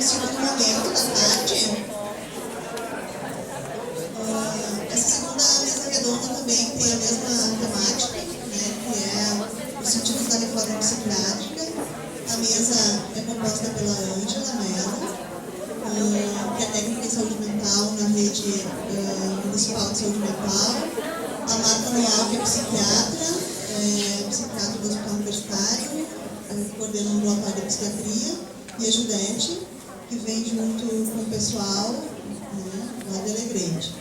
um segundo momento da tarde. Essa segunda mesa redonda também tem a mesma temática, né, que é os sentidos da reforma psiquiátrica. A mesa é composta pela Ângela Mello, que é técnica em saúde mental na rede municipal de saúde mental. A Marta Noal, que é psiquiatra do Hospital Universitário, coordena um ambulatório de psiquiatria. E a Judete, que vem junto com o pessoal, né, lá de Alegrete.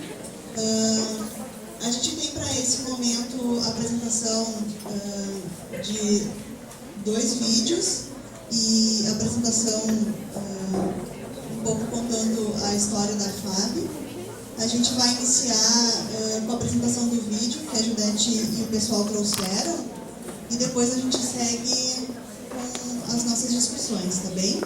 A gente tem para esse momento a apresentação de 2 vídeos e a apresentação um pouco contando a história da FAB. A gente vai iniciar com a apresentação do vídeo que a Judete e o pessoal trouxeram e depois a gente segue com as nossas discussões, tá bem?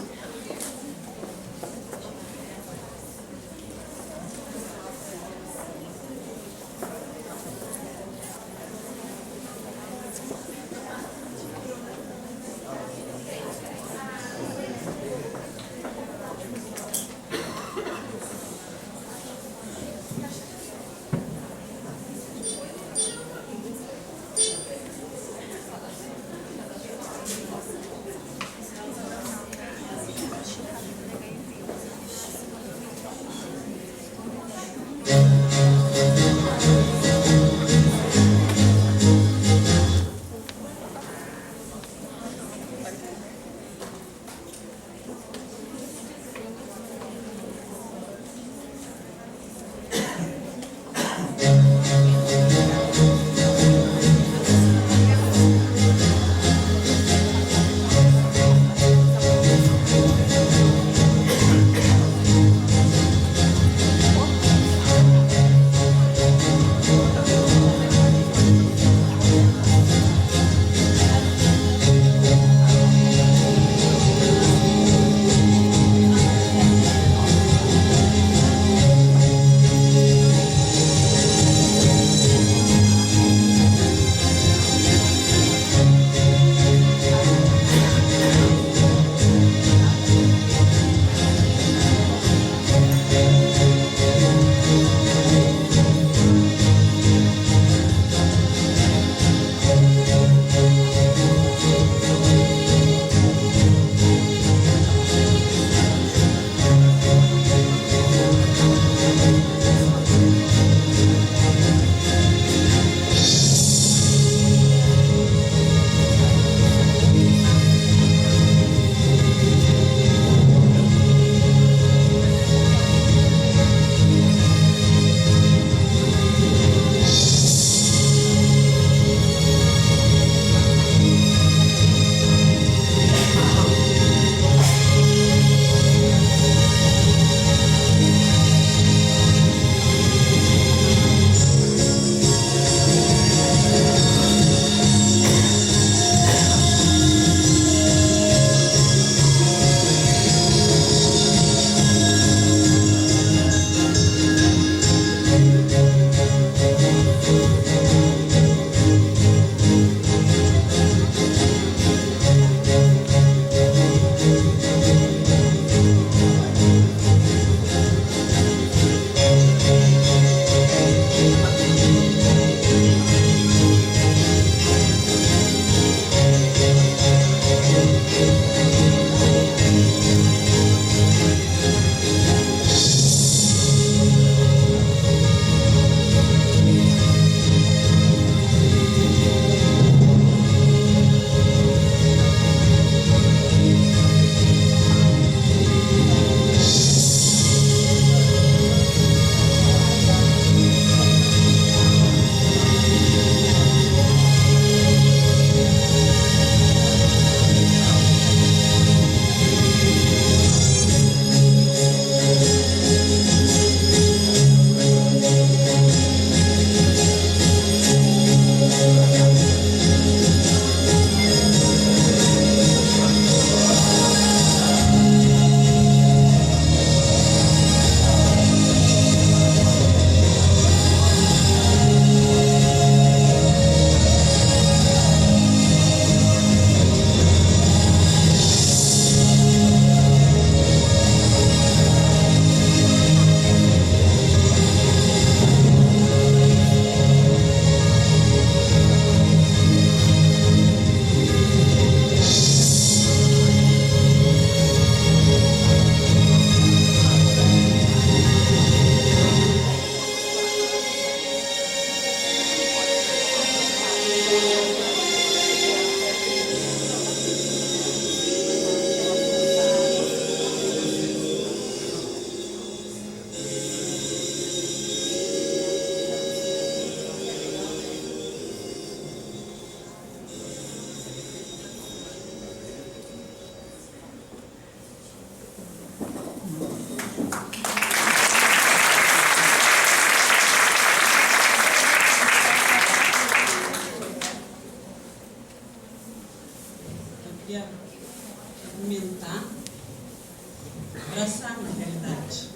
abraçar, na realidade.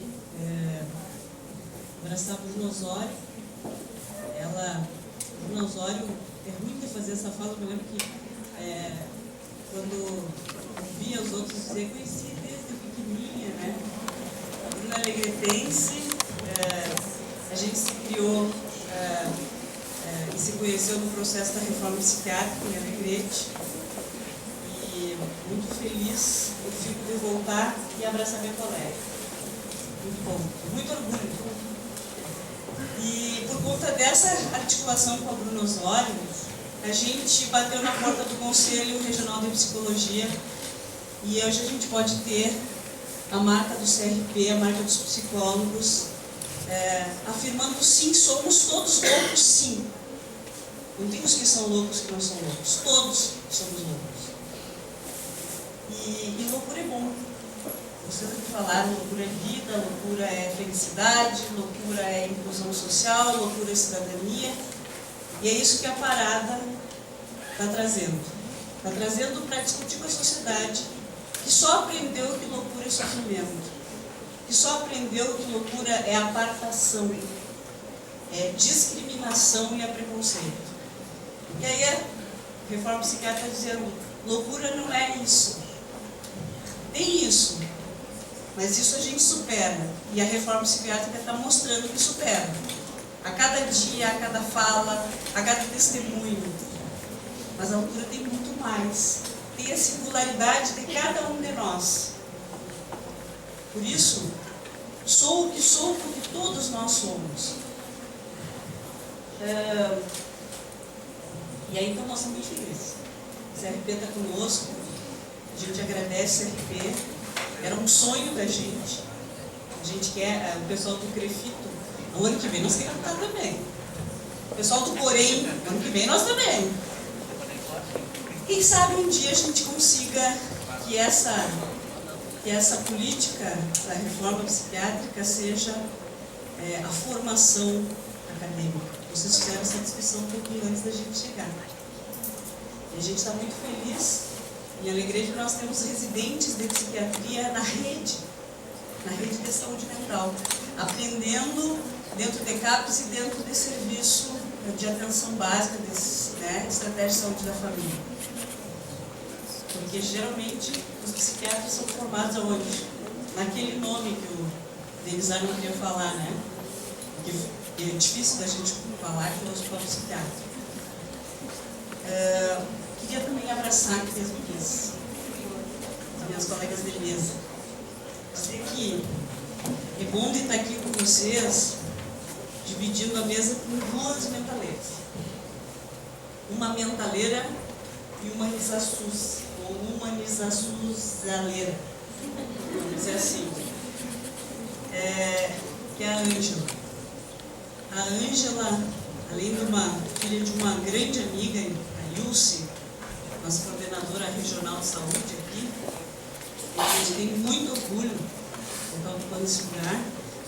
Abraçar a Bruna Osório. Bruna Osório, é ruim de fazer essa fala, eu me lembro que quando ouvia os outros dizer, conheci desde pequenininha, né? A Bruna é alegretense, a gente se criou e se conheceu no processo da reforma psiquiátrica em Alegrete. E muito feliz, eu fico de voltar e abraçar minha colega. Muito bom, muito orgulho. E por conta dessa articulação com a Bruna Osório, a gente bateu na porta do Conselho Regional de Psicologia e hoje a gente pode ter a marca do CRP, a marca dos psicólogos, afirmando sim, somos todos loucos, sim. Não tem os que são loucos que não são loucos, todos somos loucos. E loucura é bom. Vocês falaram, loucura é vida, loucura é felicidade, loucura é inclusão social, loucura é cidadania. E é isso que a parada está trazendo. Está trazendo para discutir com a sociedade que só aprendeu que loucura é sofrimento, que só aprendeu que loucura é apartação, é discriminação e é preconceito. E aí a reforma psiquiátrica está dizendo, loucura não é isso. Tem isso, mas isso a gente supera. E a reforma psiquiátrica está mostrando que supera. A cada dia, a cada fala, a cada testemunho. Mas a loucura tem muito mais. Tem a singularidade de cada um de nós. Por isso, sou o que sou porque todos nós somos. E aí então nós estamos muito felizes. O CRP está conosco. A gente agradece o CRP. Era um sonho da gente. A gente quer, o pessoal do Crefito, no ano que vem nós queremos estar também. O pessoal do Porém, no ano que vem nós também. Quem sabe um dia a gente consiga que essa política da reforma psiquiátrica seja a formação acadêmica. Vocês fizeram essa discussão um pouquinho antes da gente chegar. E a gente está muito feliz. Em Alegrete nós temos residentes de psiquiatria na rede de saúde mental, aprendendo dentro de CAPS e dentro de serviço de atenção básica, estratégia de saúde da família. Porque geralmente os psiquiatras são formados aonde? Naquele nome que o Denizar não queria falar, né? Que é difícil da gente falar que é o hospital psiquiátrico. Queria também abraçar aqui as minhas colegas de mesa. Dizer que é bom de estar aqui com vocês, dividindo a mesa com duas mentaleiras. Uma mentaleira e uma risaçus, ou humanizaçuzaleira, vamos dizer assim. Que é a Ângela. A Ângela, além de uma filha de uma grande amiga, a Ilse, nossa coordenadora regional de saúde aqui, a gente tem muito orgulho de estar ocupando esse lugar,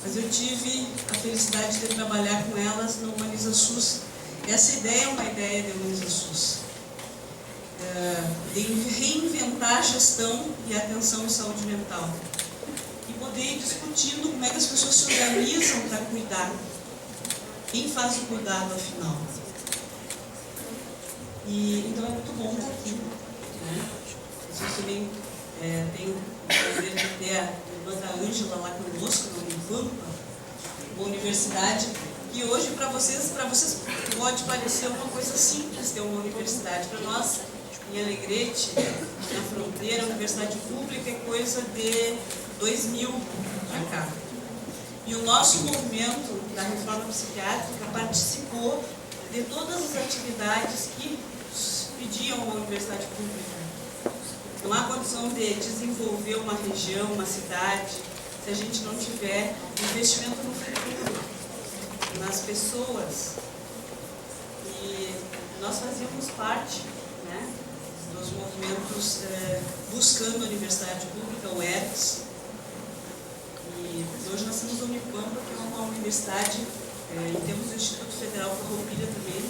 mas eu tive a felicidade de trabalhar com elas no HumanizaSUS. Essa ideia é uma ideia de HumanizaSUS, de reinventar a gestão e a atenção em saúde mental e poder ir discutindo como é que as pessoas se organizam para cuidar. Quem faz o cuidado, afinal? Então é muito bom estar aqui, né? A gente também tem o prazer de ter a irmã da Ângela lá conosco, na Unipampa, uma universidade que hoje para vocês pode parecer uma coisa simples ter uma universidade. Para nós, em Alegrete, na fronteira, a universidade pública é coisa de 2000 para cá. E o nosso movimento da reforma psiquiátrica participou de todas as atividades que pediam uma universidade pública. Não há condição de desenvolver uma região, uma cidade, se a gente não tiver investimento no futuro, nas pessoas. E nós fazíamos parte, né, dos movimentos buscando a universidade pública, o ERPS. E hoje nós temos a Unipampa, que é uma universidade, e temos o Instituto Federal Farroupilha também,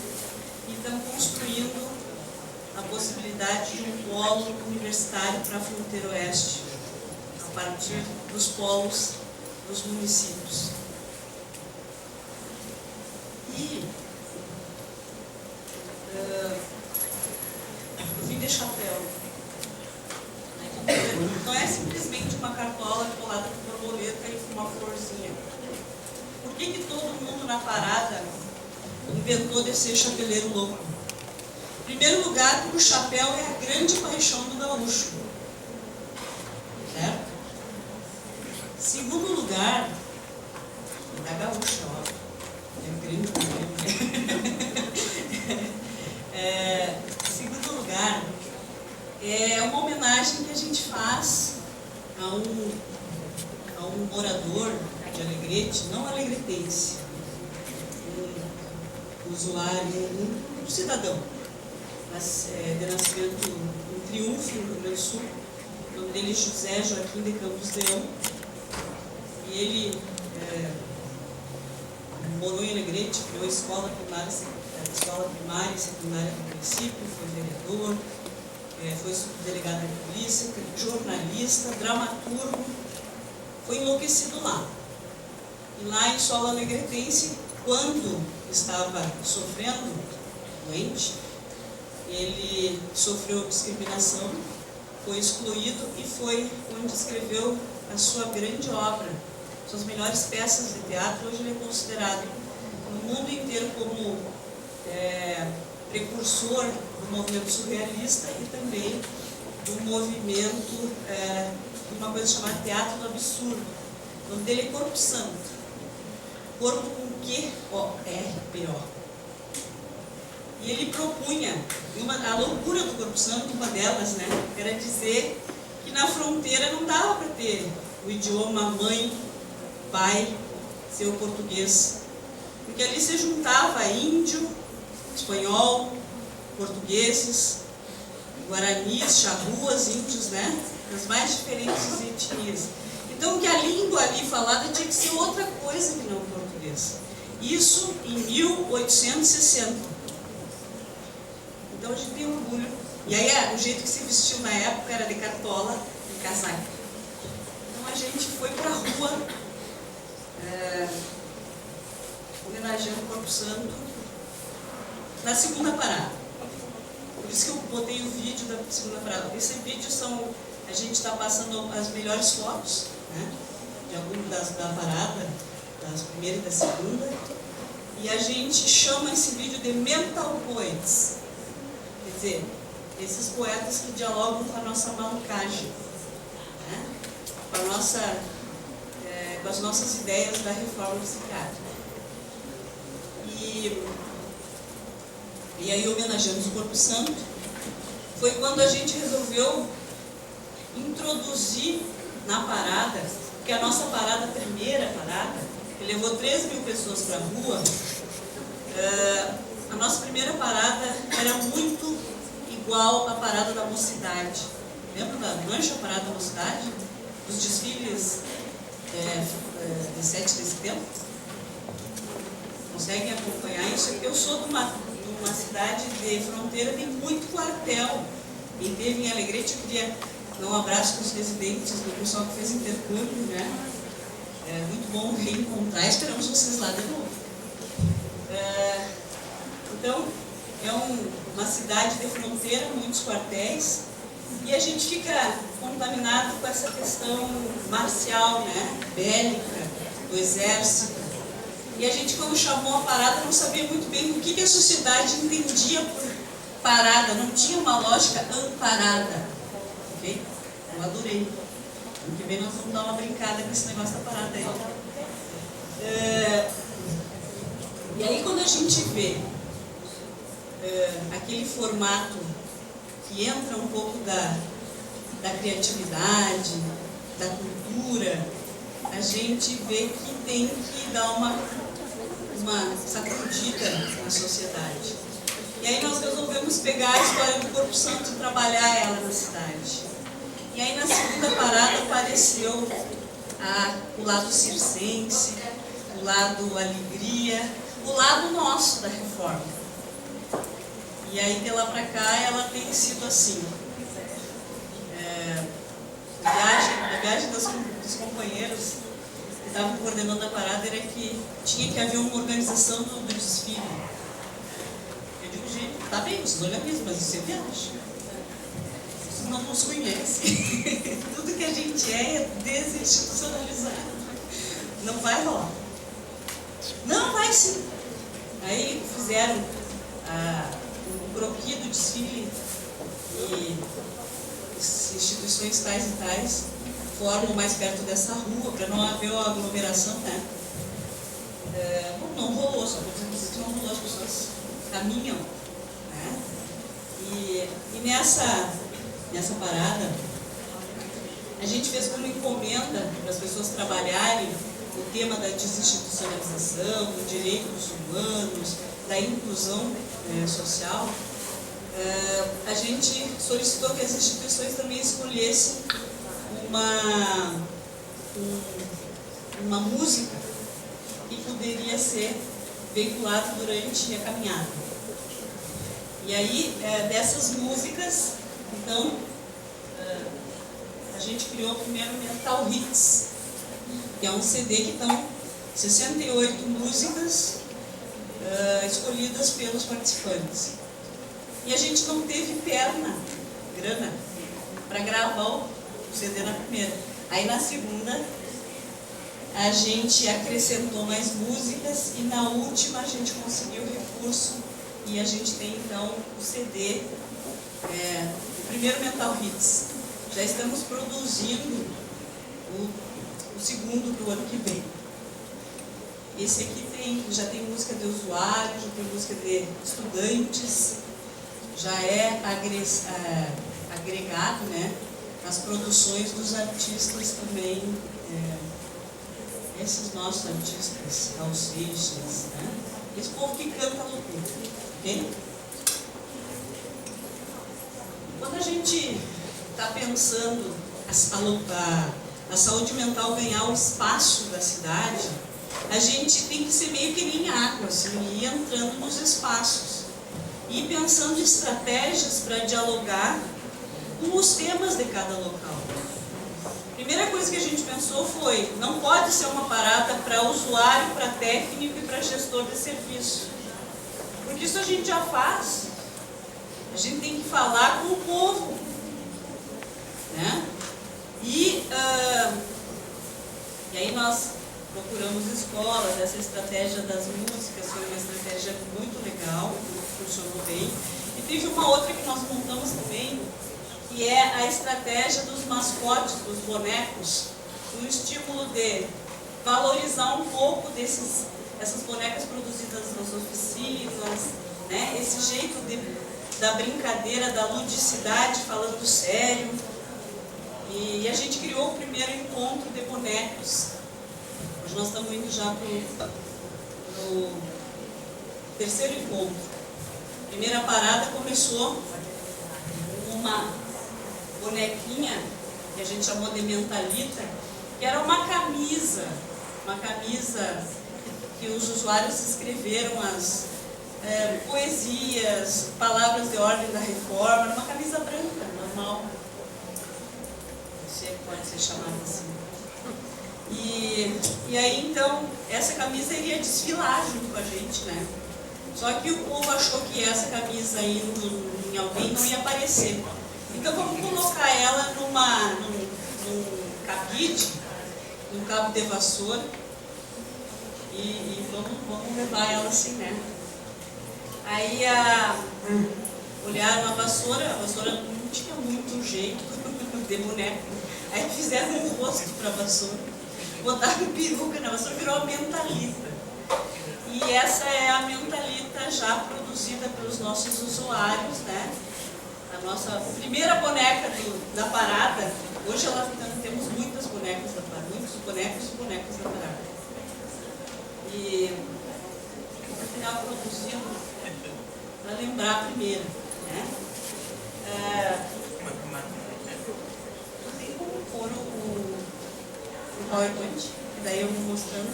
e estamos construindo a possibilidade de um polo universitário para a fronteira oeste, a partir dos polos dos municípios. E eu vim de chapéu. Não é simplesmente uma cartola colada com borboleta e com uma florzinha. Por que todo mundo na parada inventou de ser chapeleiro louco? Em primeiro lugar, porque o chapéu é a grande paixão do gaúcho. Certo? Segundo lugar, da gaúcha, ó. É grande também. Segundo lugar, é uma homenagem que a gente faz a um morador de Alegrete, não alegretense, um usuário, um cidadão, mas de nascimento em Triunfo, no Rio Grande do Sul. O nome dele é José Joaquim de Campos Leão, e ele morou em Alegrete, criou a escola primária e secundária do município, foi vereador, foi subdelegado de polícia, jornalista, dramaturgo, foi enlouquecido lá. E lá em solo alegretense, quando estava sofrendo, doente, ele sofreu discriminação, foi excluído e foi onde escreveu a sua grande obra, suas melhores peças de teatro. Hoje ele é considerado no mundo inteiro como precursor do movimento surrealista e também do movimento de uma coisa chamada teatro do absurdo. O nome dele é Corpo Santo. Corpo com Q-O-R-P-O. E ele propunha, a loucura do Corpo Santo, uma delas, era dizer que na fronteira não dava para ter o idioma mãe, pai, ser o português. Porque ali se juntava índio, espanhol, portugueses, guaranis, charruas, índios, das mais diferentes etnias. Então, que a língua ali falada tinha que ser outra coisa que não o português. Isso em 1860. Então, a gente tem orgulho. E aí, o jeito que se vestiu na época era de cartola e casaco. Então, a gente foi para a rua, homenageando o Corpo Santo, na segunda parada. Por isso que eu botei o vídeo da segunda parada. Esse vídeo a gente está passando as melhores fotos, de algumas da parada, das primeira e da segunda, e a gente chama esse vídeo de Mental Poets, quer dizer, esses poetas que dialogam com a nossa malucagem, com as nossas ideias da reforma psiquiátrica. E aí homenageamos o Corpo Santo. Foi quando a gente resolveu introduzir na parada, porque a nossa parada, a primeira parada, que levou 3.000 pessoas para a rua, a nossa primeira parada era muito igual à parada da Mocidade. Lembra da Mancha, a parada da Mocidade? Os desfiles de 7 de setembro? Conseguem acompanhar isso? Eu sou de uma cidade de fronteira, tem muito quartel. Quem teve em Alegrete, eu queria dar um abraço para os residentes, do pessoal que fez intercâmbio, É muito bom reencontrar, esperamos vocês lá de novo. Então, é uma cidade de fronteira, muitos quartéis, e a gente fica contaminado com essa questão marcial, bélica, do exército. E a gente, quando chamou a parada, não sabia muito bem o que a sociedade entendia por parada, não tinha uma lógica amparada. Ok? Eu adorei. Ano que vem nós vamos dar uma brincada com esse negócio da parada aí. E aí, quando a gente vê aquele formato que entra um pouco da criatividade, da cultura, a gente vê que tem que dar uma sacudida na sociedade. E aí nós resolvemos pegar a história do Corpo Santo e trabalhar ela na cidade. E aí na segunda parada apareceu o lado circense, o lado alegria, o lado nosso da reforma. E aí de lá para cá ela tem sido assim. A viagem dos dos companheiros que estavam coordenando a parada era que tinha que haver uma organização do desfile. Eu digo, gente, tá bem, vocês organizam, mas isso é viagem. Vocês não nos conhecem. Tudo que a gente é desinstitucionalizado. Não vai rolar. Não vai sim. Aí fizeram um croquis do desfile e instituições tais e tais formam mais perto dessa rua para não haver uma aglomeração, né? Bom, não rolou, só vou dizer que não rolou, as pessoas caminham, né? E nessa parada a gente fez como encomenda para as pessoas trabalharem o tema da desinstitucionalização, do direito dos humanos, da inclusão social. A gente solicitou que as instituições também escolhessem uma música que poderia ser veiculada durante a caminhada. E aí, dessas músicas, então, a gente criou o primeiro Mental Hits, que é um CD que estão 68 músicas escolhidas pelos participantes. E a gente não teve grana, para gravar o CD na primeira. Aí na segunda, a gente acrescentou mais músicas e na última a gente conseguiu recurso e a gente tem então o CD, o primeiro Mental Hits. Já estamos produzindo o segundo do ano que vem. Esse aqui já tem música de usuário, já tem música de estudantes, já é agregado, né, nas produções dos artistas também, esses nossos artistas, Raul Seixas, né? Esse povo que canta loucura, ok? Quando a gente está pensando a saúde mental ganhar o espaço da cidade, a gente tem que ser meio que nem água, assim, ir entrando nos espaços e pensando estratégias para dialogar com os temas de cada local. A primeira coisa que a gente pensou foi, não pode ser uma parada para usuário, para técnico e para gestor de serviço, porque isso a gente já faz. A gente tem que falar com o povo, né? E aí nós procuramos escolas, essa estratégia das músicas foi uma estratégia muito legal, funcionou bem. E teve uma outra que nós montamos também, que é a estratégia dos mascotes, dos bonecos, no estímulo de valorizar um pouco essas bonecas produzidas nas oficinas, né? Esse jeito da brincadeira, da ludicidade, falando sério. E a gente criou o primeiro encontro de bonecos. Hoje nós estamos indo já para o terceiro encontro. A primeira parada começou com uma bonequinha, que a gente chamou de Mentalita, que era uma camisa que os usuários escreveram as poesias, palavras de ordem da reforma, era uma camisa branca, normal. Se pode ser chamada assim. E aí então, essa camisa iria desfilar junto com a gente, né? Só que o povo achou que essa camisa indo em alguém não ia aparecer. Então vamos colocar ela num cabide, num cabo de vassoura e vamos levar ela assim, né? Aí olharam a vassoura não tinha muito jeito de boneco. Aí fizeram um rosto para a vassoura, botaram peruca na vassoura, virou a Mentalita. E essa é a Mentalita já produzida pelos nossos usuários, né? A nossa primeira boneca da parada. Hoje temos muitas bonecas da parada, muitos bonecos e bonecas da parada. E no final produzindo para lembrar a primeira, né? Tem como pôr o PowerPoint, que daí eu vou mostrando.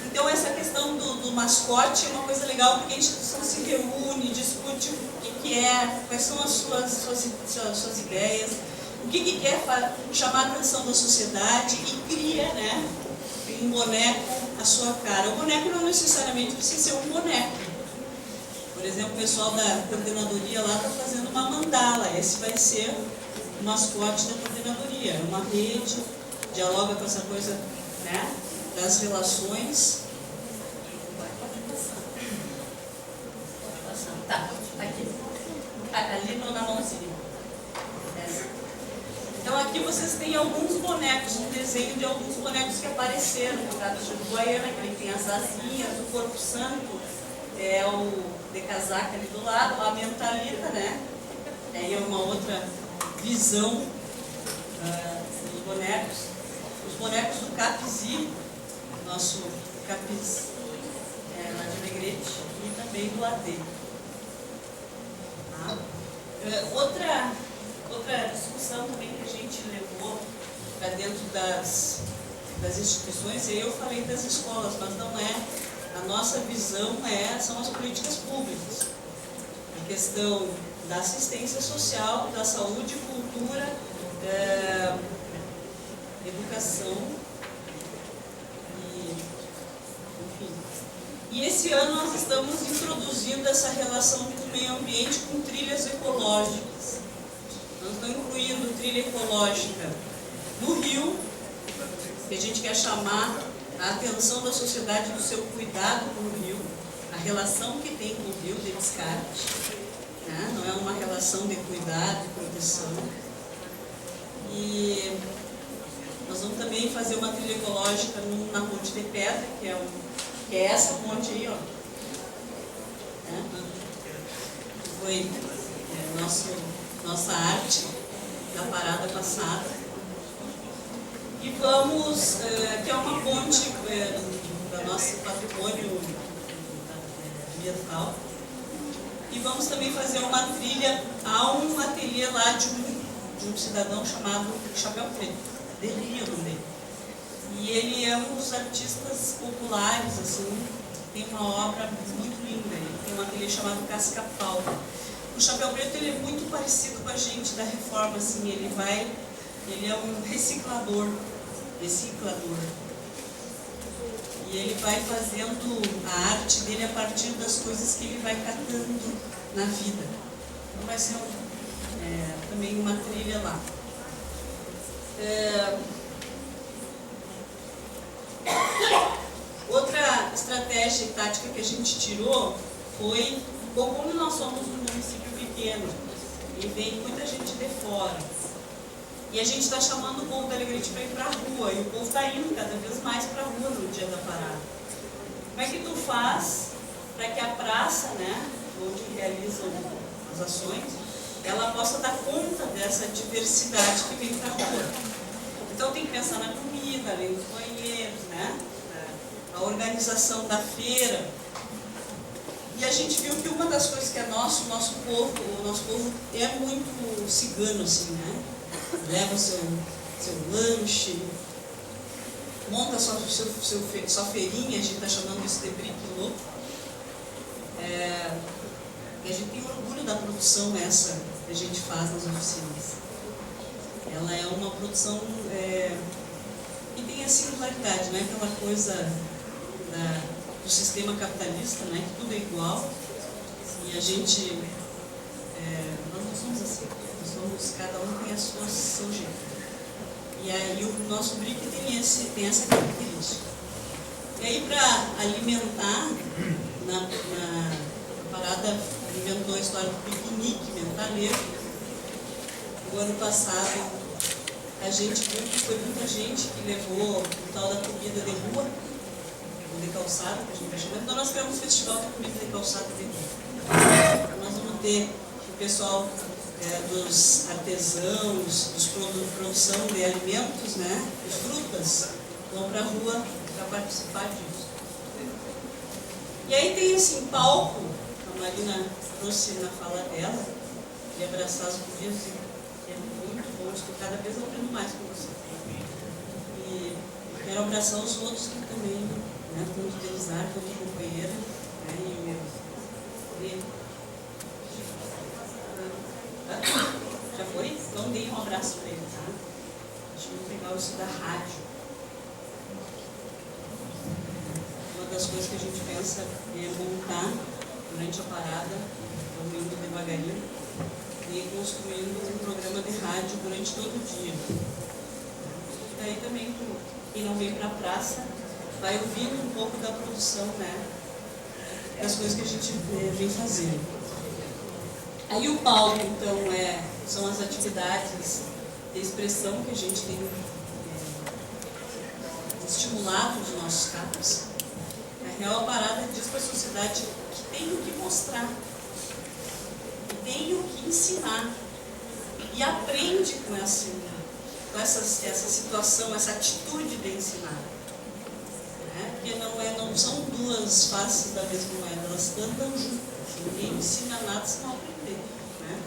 Então essa questão do mascote é uma coisa legal, porque a instituição se reúne, discute o que é, quais são as suas ideias. o que quer chamar a atenção da sociedade e cria, né, um boneco à sua cara. O boneco não necessariamente precisa ser um boneco. Por exemplo, o pessoal da coordenadoria lá está fazendo uma mandala. Esse vai ser o mascote da coordenadoria. É uma rede, dialoga com essa coisa, né, das relações. Tá, aqui. Ali na mãozinha. Então aqui vocês têm alguns bonecos, um desenho de alguns bonecos que apareceram no caso de Uruguaiana, que ele tem as asinhas, o corpo santo, é o de casaca ali do lado, a mentalita, né? Aí é uma outra visão dos bonecos. Os bonecos do Capizi, nosso Capiz lá de Alegrete, e também do AD. Outra discussão também que a gente levou para dentro das instituições, e eu falei das escolas, mas não é, a nossa visão são as políticas públicas. A questão da assistência social, da saúde, cultura, educação, enfim. E esse ano nós estamos introduzindo essa relação do meio ambiente com trilhas ecológicas. Nós estamos incluindo trilha ecológica no rio, que a gente quer chamar a atenção da sociedade do seu cuidado com o rio, a relação que tem com o rio de descarte, né? Não é uma relação de cuidado e proteção. E nós vamos também fazer uma trilha ecológica na Ponte de Pedra, que é essa ponte aí, ó. Foi nossa arte da parada passada. E vamos, que é uma ponte do nosso patrimônio ambiental. E vamos também fazer uma trilha a um ateliê lá de um cidadão chamado Chapéu Preto, Delia o nome dele. E ele é um dos artistas populares, assim, tem uma obra muito linda. Ele tem um ateliê chamado Casca-Pau. O Chapéu Preto ele é muito parecido com a gente da reforma, assim, ele é um reciclador. E ele vai fazendo a arte dele a partir das coisas que ele vai catando na vida. Então vai ser também uma trilha lá. Outra estratégia e tática que a gente tirou foi, como nós somos um município pequeno e vem muita gente de fora, e a gente está chamando o povo da Alegrete para ir para a rua, e o povo está indo cada vez mais para a rua no dia da parada. Como é que tu faz para que a praça, né, onde realizam as ações, ela possa dar conta dessa diversidade que vem para a rua? Então tem que pensar na comida, além dos banheiros, né, a organização da feira. E a gente viu que uma das coisas que é o nosso povo é muito cigano, assim, né? Leva o seu lanche, monta sua feirinha, a gente está chamando isso de briquilô. E a gente tem orgulho da produção essa que a gente faz nas oficinas. Ela é uma produção que tem a singularidade, não é aquela coisa do sistema capitalista, né, que tudo é igual, e a gente, nós não somos assim, cada um tem seu jeito. E aí o nosso brick tem essa característica. E aí para alimentar, na parada inventou a história do piquenique mentaleiro. O ano passado a gente viu que foi muita gente que levou o tal da comida de rua, de calçada, que a gente vai chamando. Então nós temos um festival de comida de calçada de rua. Nós vamos ter o pessoal dos artesãos, dos produção de alimentos, né, de frutas, vão para a rua para participar disso. E aí tem assim, palco, a Marina trouxe na fala dela, de abraçar as gurias, é muito bom, estou cada vez aprendo mais com você. E quero abraçar os outros que também, né, tanto Delisar quanto a companheira, né, e o meu. Já foi? Então dei um abraço para ele. gente muito legal isso da rádio. Uma das coisas que a gente pensa é montar durante a parada, vamos indo devagarinho, e construindo um programa de rádio durante todo o dia. E daí também, quem não vem para a praça, vai ouvindo um pouco da produção, né, das coisas que a gente vem fazendo. Aí o palco, então, são as atividades de expressão que a gente tem estimulado os nossos CAPs. Na real, a parada diz para a sociedade que tem o que mostrar, que tem o que ensinar, e aprende com essa situação, essa atitude de ensinar. Porque não são duas faces da mesma moeda, elas andam juntas. Ninguém ensina nada se não aprender. Né?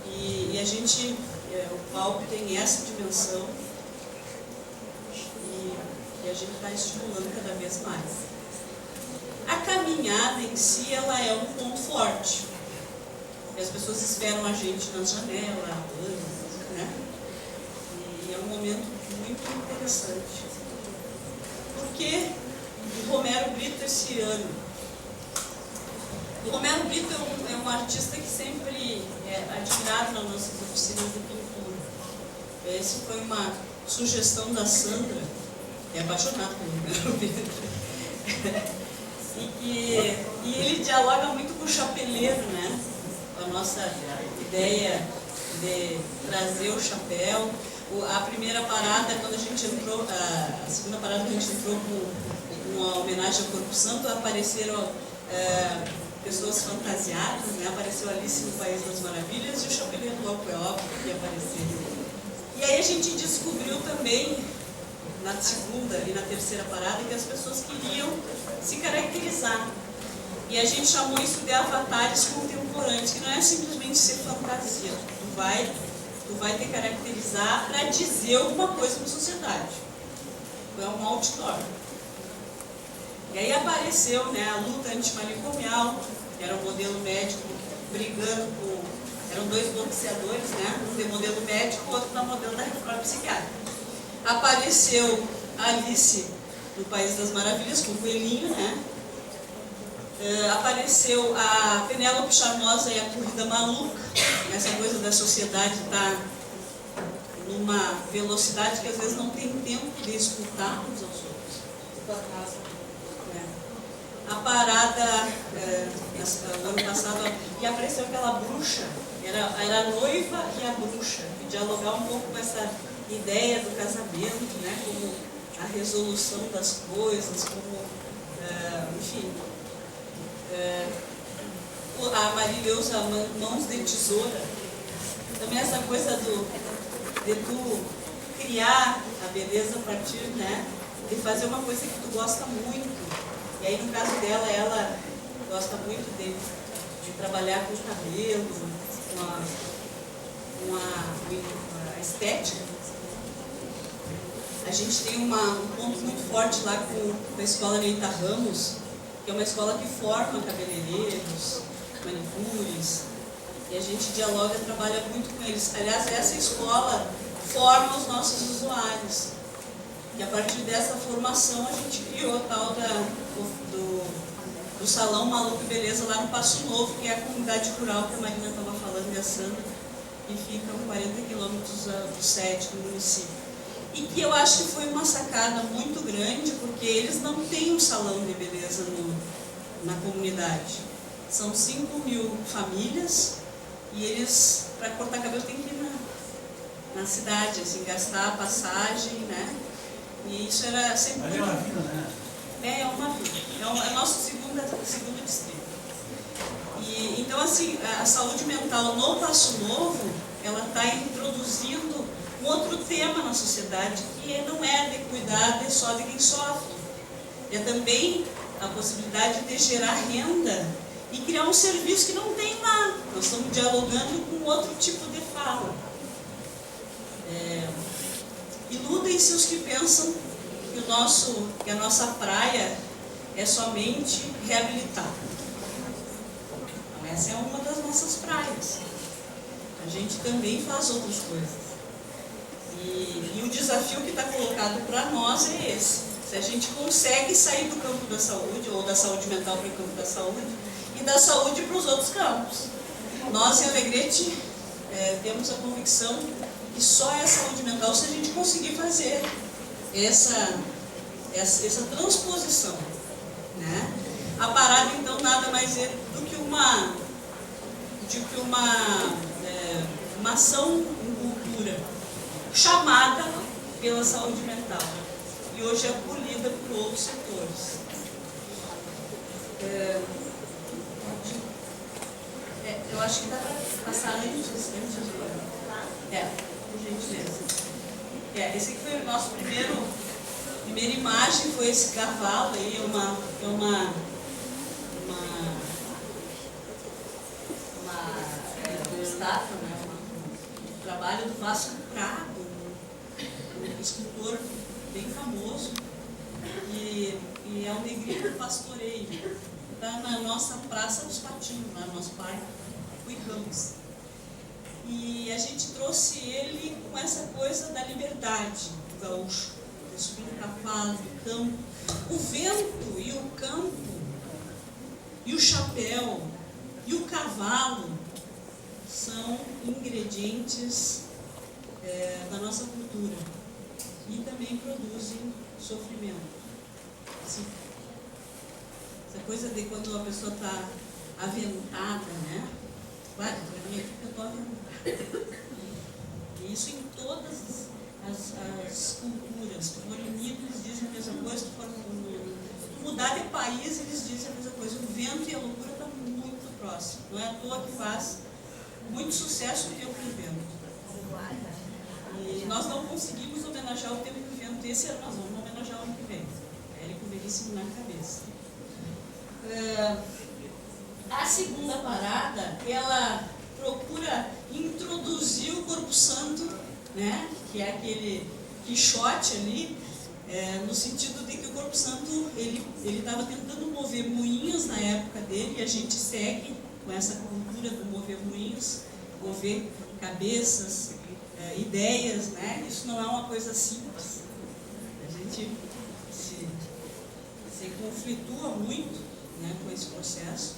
E a gente, o palco tem essa dimensão e a gente está estimulando cada vez mais. A caminhada em si, ela é um ponto forte. E as pessoas esperam a gente na janela, né? E é um momento muito interessante. Porque o Romero Brito esse ano. O Romero Brito é um artista que sempre é admirado nas nossas oficinas de pintura. Essa foi uma sugestão da Sandra, que é apaixonada pelo Romero Brito. E ele dialoga muito com o chapeleiro, né? Com a nossa ideia de trazer o chapéu. A primeira parada, quando a gente entrou, a segunda parada, quando a gente entrou com uma homenagem ao Corpo Santo, apareceram pessoas fantasiadas, né? Apareceu Alice no País das Maravilhas e o Chapeleiro Louco, é óbvio que ia aparecer. E aí a gente descobriu também, na segunda e na terceira parada, que as pessoas queriam se caracterizar. E a gente chamou isso de avatares contemporâneos, que não é simplesmente ser fantasia. Tu vai te caracterizar para dizer alguma coisa para a sociedade. É um outdoor. E aí apareceu, né, a luta antimanicomial, que era um modelo médico brigando com... Eram dois boxeadores, né, um de modelo médico, o outro da modelo da reforma psiquiátrica. Apareceu a Alice no País das Maravilhas, com o coelhinho, né? Apareceu a Penélope Charmosa e a Corrida Maluca, essa coisa da sociedade estar numa velocidade que às vezes não tem tempo de escutar uns aos outros. A parada, no ano passado, e apareceu aquela bruxa, era a noiva e a bruxa, e dialogar um pouco com essa ideia do casamento, né, como a resolução das coisas, como, enfim... a Marília usa mãos de tesoura. Também essa coisa de tu criar a beleza a partir, né, de fazer uma coisa que tu gosta muito. E aí no caso dela, ela gosta muito de trabalhar com o cabelo, com a estética. A gente tem um ponto muito forte lá com a escola Neita Ramos, que é uma escola que forma cabeleireiros, manicures, e a gente dialoga, trabalha muito com eles. Aliás, essa escola forma os nossos usuários. E a partir dessa formação a gente criou a tal do Salão Maluco e Beleza lá no Passo Novo, que é a comunidade rural que a Marina estava falando, e a Sandra, que fica a 40 quilômetros do SED, do município. E que eu acho que foi uma sacada muito grande, porque eles não têm um salão de beleza na comunidade. São 5.000 famílias e eles, para cortar cabelo, tem que ir na cidade, assim, gastar a passagem, né? E isso era sempre... Mas é uma vida, né? É uma vida. É o nosso segundo distrito. E, então, assim, a saúde mental no Passo Novo, ela está introduzindo um outro tema na sociedade, que não é de cuidar só de quem sofre. É também a possibilidade de gerar renda e criar um serviço que não tem lá. Nós estamos dialogando com outro tipo de fala. Iludem-se os que pensam que a nossa praia é somente reabilitar. Então, essa é uma das nossas praias. A gente também faz outras coisas. E o desafio que está colocado para nós é esse. Se a gente consegue sair do campo da saúde, ou da saúde mental para o campo da saúde, e da saúde para os outros campos. Nós, em Alegrete, temos a convicção que só é saúde mental se a gente conseguir fazer essa transposição, né? A parada, então, nada mais é do que uma ação em cultura chamada pela saúde mental e hoje é acolhida por outros setores. Eu acho que dá para passar antes por gentileza. Esse aqui foi o nosso primeira imagem, foi esse cavalo aí, uma estátua, né? Um trabalho do Vasco Prado, um escultor bem famoso, e é um negrito do pastoreio. Está na nossa Praça dos Patinhos, lá no nosso pai, Rui Ramos. E a gente trouxe ele com essa coisa da liberdade do gaúcho, de subir no cavalo, do campo. O vento e o campo, e o chapéu, e o cavalo são ingredientes da nossa cultura e também produzem sofrimento. Sim. Essa coisa de quando a pessoa está aventada, né? Vai, para mim aqui que eu estou aventada. E isso em todas as culturas. Se for unido, eles dizem a mesma coisa. Se for mudar de país, eles dizem a mesma coisa. O vento e a loucura estão muito próximos. Não é à toa que faz muito sucesso o Tempo do Vento. E nós não conseguimos homenagear o Tempo do Vento esse ano, nós vamos homenagear o ano que vem. Ele com Veríssimo na cabeça. A segunda parada, ela procura introduzir o Corpo Santo, né? Que é aquele quixote ali, no sentido de que o Corpo Santo ele estava tentando mover moinhos na época dele, e a gente segue com essa cultura do mover moinhos, mover cabeças, ideias, né? Isso não é uma coisa simples. A gente se conflitua muito, né, com esse processo.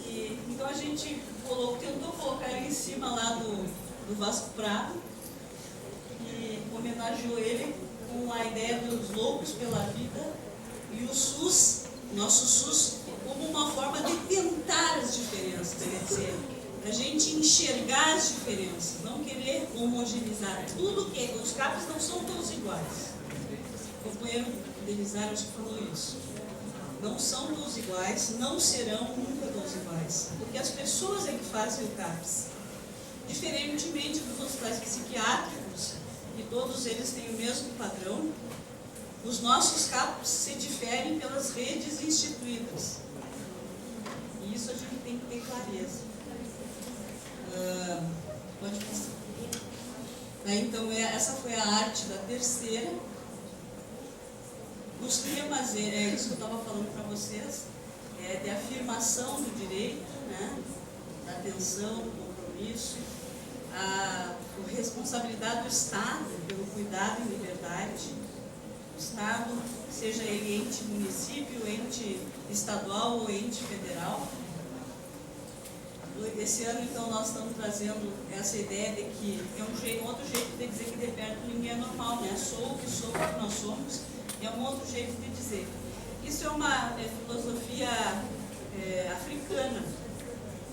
E, então a gente tentou colocar ele em cima lá do Vasco Prado e homenageou ele com a ideia dos loucos pela vida e o SUS, nosso SUS, como uma forma de tentar as diferenças, quer dizer, a gente enxergar as diferenças, não querer homogeneizar tudo, que os CAPs não são todos iguais. O companheiro Denizar acho que falou isso. Não são todos iguais, não serão nunca todos iguais, porque as pessoas é que fazem o CAPS. Diferentemente dos hospitais psiquiátricos, e todos eles têm o mesmo padrão, os nossos CAPs se diferem pelas redes instituídas. E isso a gente tem que ter clareza. Pode passar. Então, essa foi a arte da terceira. Os temas, é isso que eu estava falando para vocês, de afirmação do direito, né? Da atenção, do compromisso, a responsabilidade do Estado pelo cuidado em liberdade. O Estado, seja ele ente município, ente estadual ou ente federal. Esse ano, então, nós estamos trazendo essa ideia de que é um outro jeito de dizer que de perto ninguém é normal, né? Sou o que nós somos, é um outro jeito de dizer. Isso é uma filosofia africana,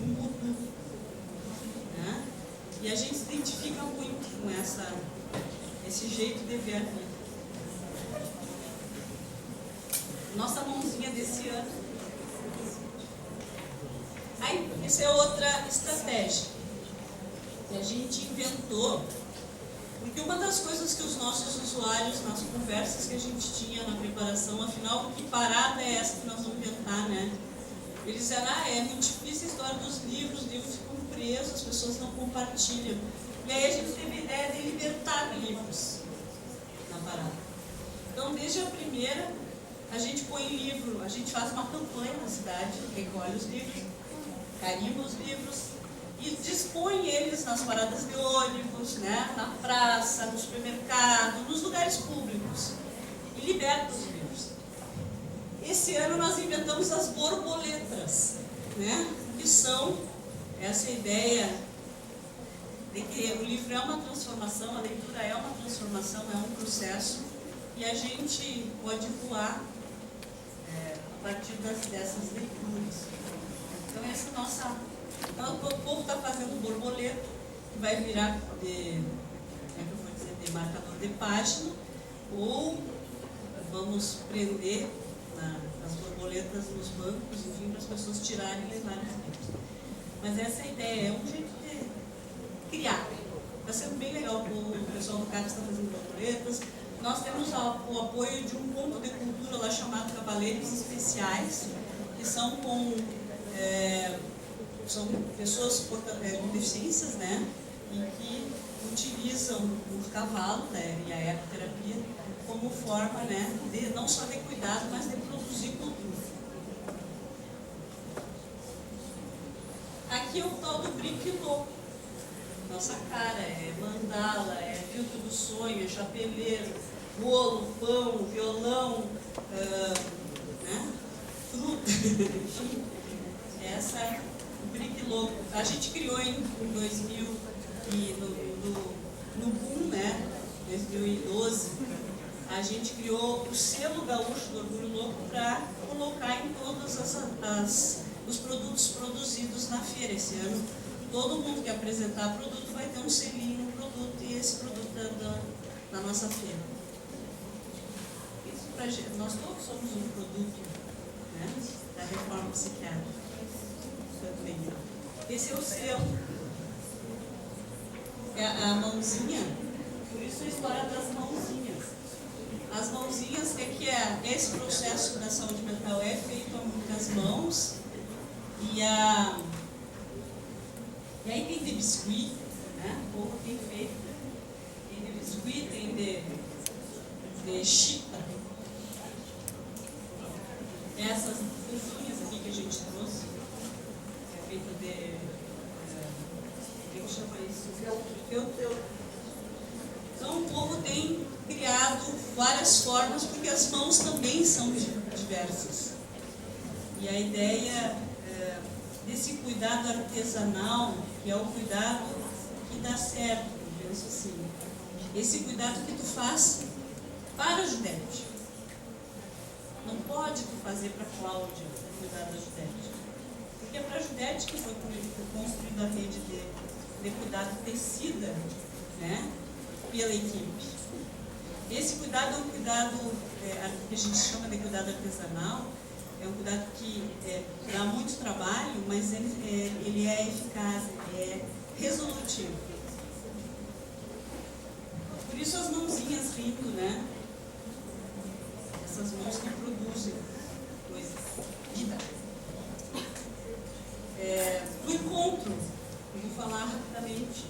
um Ubuntu, né? E a gente se identifica muito com esse jeito de ver a vida. Nossa mãozinha desse ano. Aí, essa é outra estratégia que a gente inventou, porque uma das coisas que os nossos usuários, nas conversas que a gente tinha na preparação, afinal, que parada é essa que nós vamos inventar, né? Eles disseram, é muito difícil a história dos livros ficam presos, as pessoas não compartilham. E aí a gente teve a ideia de libertar livros na parada. Então, desde a primeira, a gente põe livro, a gente faz uma campanha na cidade, recolhe os livros, carimba os livros e dispõe eles nas paradas de ônibus, né, na praça, no supermercado, nos lugares públicos, e liberta os livros. Esse ano nós inventamos as borboletas, né, que são essa ideia de que o livro é uma transformação, a leitura é uma transformação, é um processo, e a gente pode voar a partir dessas leituras. Então essa é a nossa... Então, o povo está fazendo borboleta, que vai virar de marcador de página, ou vamos prender as borboletas nos bancos, enfim, para as pessoas tirarem e levarem os livros. Mas essa é a ideia, é um jeito de criar. Está sendo bem legal, o pessoal do CAPES está fazendo borboletas. Nós temos o apoio de um ponto de cultura lá chamado Cavaleiros Especiais, que são são pessoas com deficiências, né, e que utilizam o cavalo, né, e a ecoterapia como forma, né, não só de cuidado, mas de produzir cultura. Aqui é o tal do brinque louco. Nossa cara é mandala, é filtro do sonho, é chapeleiro, bolo, pão, violão, né, fruta, enfim. Essa é o brinque louco. A gente criou em 2000 e no boom, né, 2012, a gente criou o selo gaúcho do Orgulho Louco para colocar em todos os produtos produzidos na feira. Esse ano, todo mundo que apresentar produto vai ter um selinho no produto, e esse produto da nossa feira. Isso pra gente, nós todos somos um produto, né, da reforma psiquiátrica. Também. Esse é o selo. É a mãozinha, por isso a história das mãozinhas. As mãozinhas é que esse processo da saúde mental é feito a muitas mãos, e aí tem de biscuit, né? O povo tem feito. Tem de biscuit, tem de chita. Essas coisinhas aqui que a gente trouxe, que é feito de... como chama isso? Feltro. Então o povo tem criado várias formas, porque as mãos também são diversas. E a ideia desse cuidado artesanal, que é o cuidado que dá certo, eu penso assim. Esse cuidado que tu faz para a Judete. Não pode tu fazer para a Cláudia cuidar da Judete. Porque é para a Judete que foi construída a rede de cuidado tecida, né, pela equipe. Esse cuidado é um cuidado que a gente chama de cuidado artesanal. É um cuidado que dá muito trabalho, mas ele é eficaz, é resolutivo. Por isso as mãozinhas rindo, né? Essas mãos que produzem coisas. Vida. No encontro, eu vou falar rapidamente.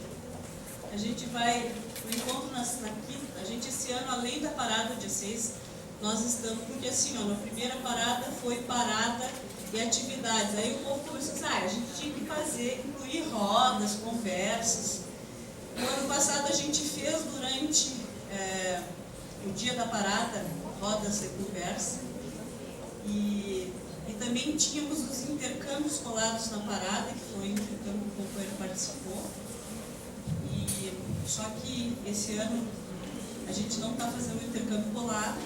A gente vai no encontro na quinta. A gente esse ano, além da parada dia 6, nós estamos, porque assim, ó, na primeira parada foi parada e atividades. Aí o povo começou a dizer, a gente tinha que incluir rodas, conversas. No ano passado a gente fez durante o dia da parada, rodas de conversa. E também tínhamos os intercâmbios colados na parada, que foi um intercâmbio que o companheiro participou. Só que esse ano a gente não está fazendo o intercâmbio colado,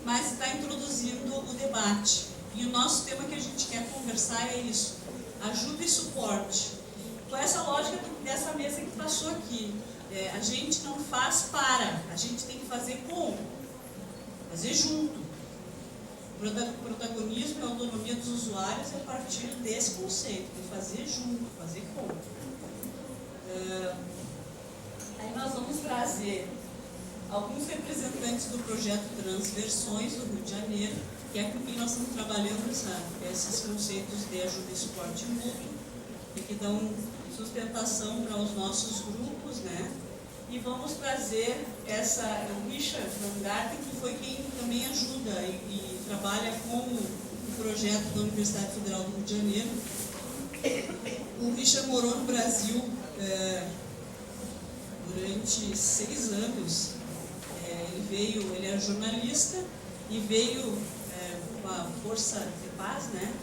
mas está introduzindo o debate. E o nosso tema que a gente quer conversar é isso: ajuda e suporte. Com essa lógica dessa mesa que passou aqui, a gente não faz a gente tem que fazer fazer junto. O protagonismo e a autonomia dos usuários é a partir desse conceito, de fazer junto, fazer com. Aí nós vamos trazer alguns representantes do projeto Transversões do Rio de Janeiro, que é com quem nós estamos trabalhando esses conceitos de ajuda e suporte mútuo, e que dão sustentação para os nossos grupos, né? E vamos trazer o Richard Van Garten, que foi quem também ajuda e trabalha com o projeto da Universidade Federal do Rio de Janeiro, O Richard morou no Brasil durante 6 anos. Ele era jornalista e veio com a Força de Paz, né,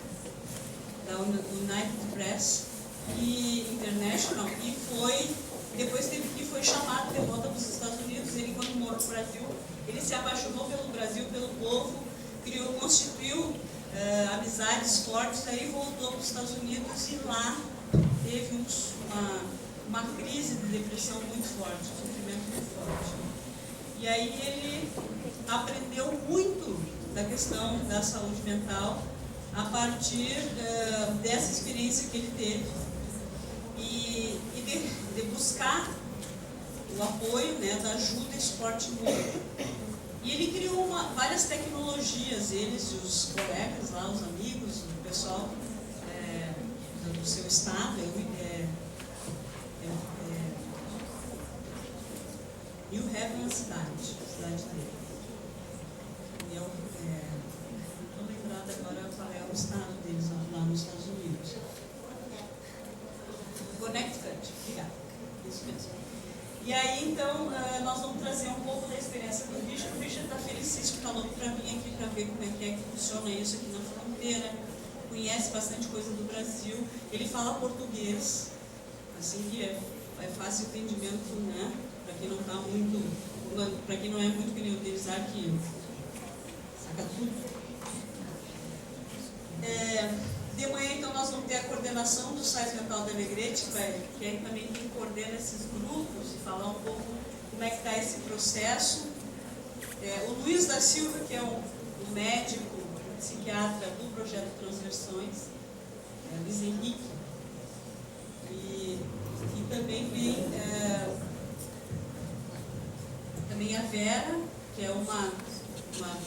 da United Press International, e depois foi chamado de volta para os Estados Unidos. Ele, quando morou no Brasil, ele se apaixonou pelo Brasil, pelo povo, constituiu amizades fortes, aí voltou para os Estados Unidos e lá teve uma crise de depressão muito forte, um sofrimento muito forte. E aí ele aprendeu muito da questão da saúde mental a partir dessa experiência que ele teve e de buscar o apoio, né, da ajuda Esporte Mútuo. E ele criou várias tecnologias, eles e os colegas lá, os amigos, o pessoal do seu estado, New Haven, a cidade dele. E não estou lembrada agora qual é o estado deles lá nos Estados Unidos. Connecticut, obrigada. Isso mesmo. E aí, então, nós vamos trazer um pouco da experiência do Richard. O Richard está felicíssimo, falou para mim aqui para ver como é que funciona isso aqui na fronteira. Conhece bastante coisa do Brasil. Ele fala português, assim que é fácil entendimento, né? Para quem não está muito, para quem não é muito que nem utilizar aqui, saca tudo. De manhã, então, nós vamos ter a coordenação do Sais Mental da Alegrete, que é também quem coordena esses grupos, e falar um pouco como é que está esse processo. O Luiz da Silva, que é um médico, psiquiatra do projeto Transversões, Luiz Henrique, e também vem também a Vera, que é uma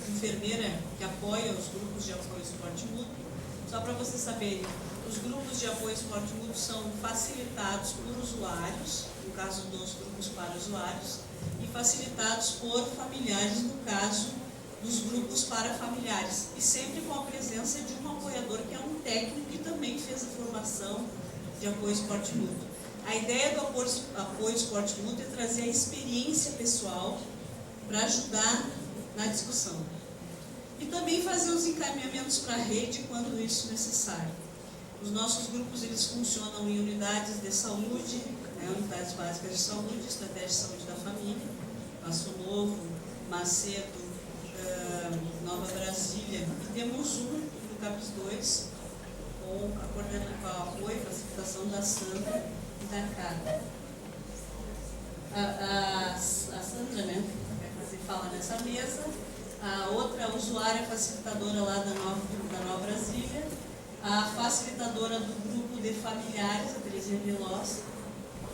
enfermeira que apoia os grupos de apoio Esporte Mútuo. Só para vocês saberem, os grupos de apoio Esporte Mútuo são facilitados por usuários, no caso dos grupos para usuários, e facilitados por familiares, no caso dos grupos para familiares, e sempre com a presença de um apoiador que é um técnico que também fez a formação de apoio Esporte Mútuo. A ideia do apoio Esporte Mútuo é trazer a experiência pessoal para ajudar na discussão. E também fazer os encaminhamentos para a rede quando isso necessário. Os nossos grupos, eles funcionam em unidades de saúde, né, unidades básicas de saúde, estratégia de saúde da família, Passo Novo, Macedo, Nova Brasília. E temos um no CAPS 2, com a apoio e facilitação da Sandra e da Carla. A Sandra, né, vai fazer fala nessa mesa. A outra usuária facilitadora lá da Nova Brasília, a facilitadora do grupo de familiares, a Terezinha Veloz,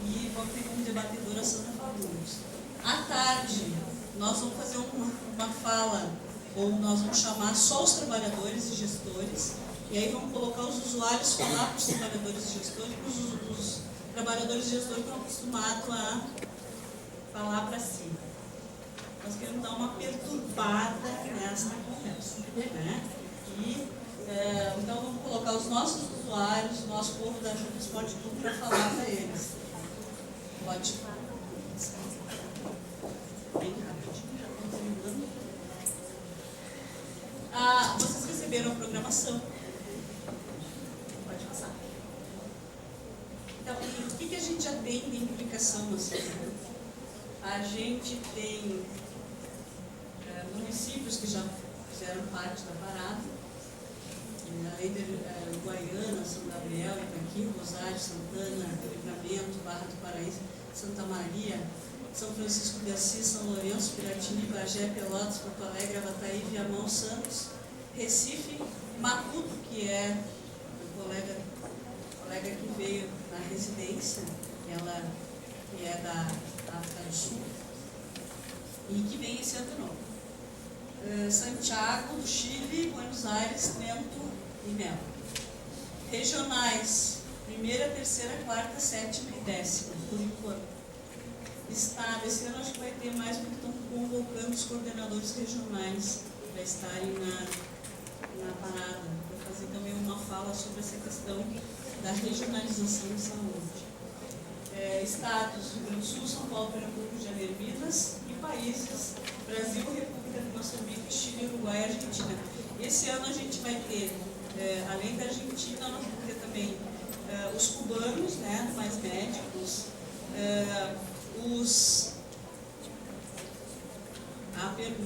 e vamos ter como debatedora a Sandra Fagundes. À tarde, nós vamos fazer uma fala, ou nós vamos chamar só os trabalhadores e gestores, e aí vamos colocar os usuários falar para os trabalhadores e gestores, porque os trabalhadores e gestores estão acostumados a falar para si. Nós queremos dar uma perturbada nessa conversa, né? Então vamos colocar os nossos usuários, o nosso povo da Ajuda Esporte Clube para falar para eles. Pode. Bem rapidinho, já estamos terminando. Vocês receberam a programação. Pode passar. Então, o que a gente já tem de implicação assim? A gente tem municípios que já fizeram parte da parada, além de Guaiana, São Gabriel, Itaqui, Rosário, Santana, Livramento, Barra do Paraíso, Santa Maria, São Francisco de Assis, São Lourenço, Piratini, Bagé, Pelotas, Porto Alegre, Avataí, Viamão, Santos, Recife, Maputo, que é a colega que veio na residência, ela que é da África do Sul, e que vem esse ano de novo. Santiago, do Chile, Buenos Aires, Trento e Mel. Regionais, 1ª, 3ª, 4ª, 7ª e 10ª, por enquanto. Estado, esse ano acho que vai ter mais, porque estão convocando os coordenadores regionais para estarem na parada, para fazer também uma fala sobre essa questão da regionalização de saúde. Estados do Rio Grande do Sul, São Paulo, Pernambuco, Janeiro, Minas, e países Brasil, República de Moçambique, Chile, Uruguai e Argentina. Esse ano a gente vai ter, além da Argentina, nós vamos ter também os cubanos, né, mais médicos, o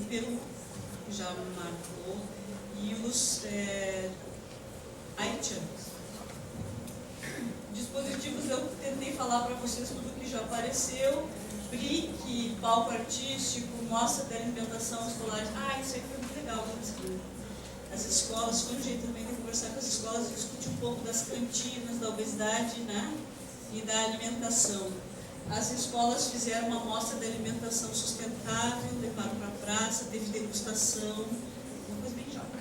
Peru, que já marcou, e os haitianos. Dispositivos, eu tentei falar para vocês tudo que já apareceu, BRIC, palco artístico, mostra da alimentação escolar. Isso aí foi muito legal, né? As escolas, foi um jeito também de conversar com as escolas, discutir um pouco das cantinas, da obesidade, né? E da alimentação. As escolas fizeram uma mostra da alimentação sustentável, levaram para a praça, teve degustação, uma coisa bem jovem.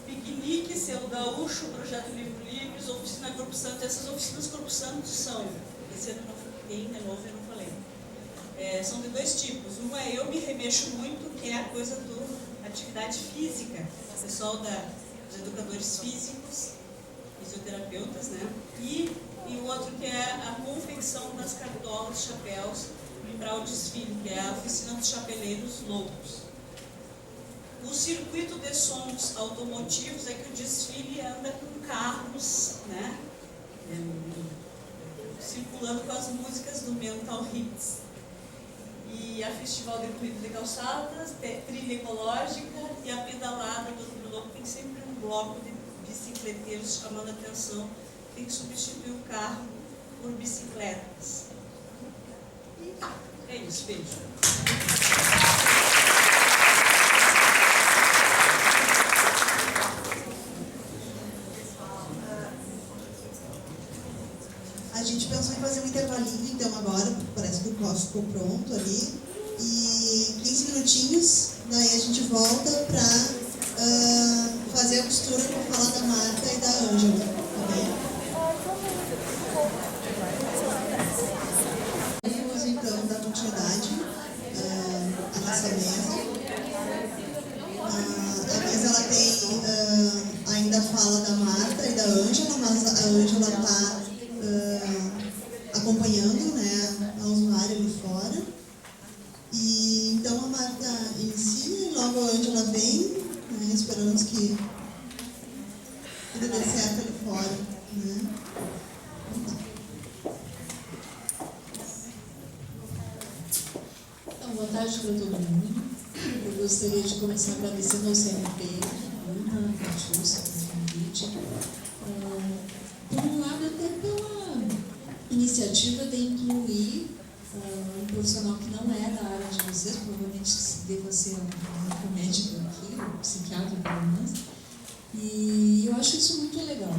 Piquenique, Selo Gaúcho, Projeto Livro Livres, Oficina Corpo Santo. Essas oficinas Corpo Santo são, esse ano tem, de novo eu não falei, são de dois tipos. Uma é eu me remexo muito, que é a coisa da atividade física, o pessoal dos educadores físicos, fisioterapeutas, né? E o outro que é a confecção das cartolas, chapéus, para o desfile, que é a Oficina dos Chapeleiros Loucos. O circuito de sons automotivos é que o desfile anda com carros, né? Circulando com as músicas do Mental Hits. E a Festival de Corrida de Calçadas, trilha ecológica e a pedalada do Outubro Louco. Tem sempre um bloco de bicicleteiros chamando a atenção, tem que substituir o carro por bicicletas. E é isso, beijo. A gente pensou em fazer um intervalinho, então agora, parece que o copo ficou pronto ali, e 15 minutinhos, daí a gente volta para fazer a costura para falar da Marta e da Ângela, tá bem? Vamos então dar continuidade à nossa mesa. A mesa ela tem ainda fala da Marta e da Ângela, mas a Ângela está acompanhando, né, a usuária ali fora. E então a Marta inicia e logo a Ângela vem, né, esperamos que tudo dê certo ali fora, né? Então, boa tarde para todo mundo. Eu gostaria de começar agradecendo ao CNP, Ana, Catiúcia, pelo convite. Por um lado, até pela iniciativa de incluir um profissional que não é da área de vocês, provavelmente deva ser um médico aqui, um psiquiatra, pelo menos. E eu acho isso muito legal.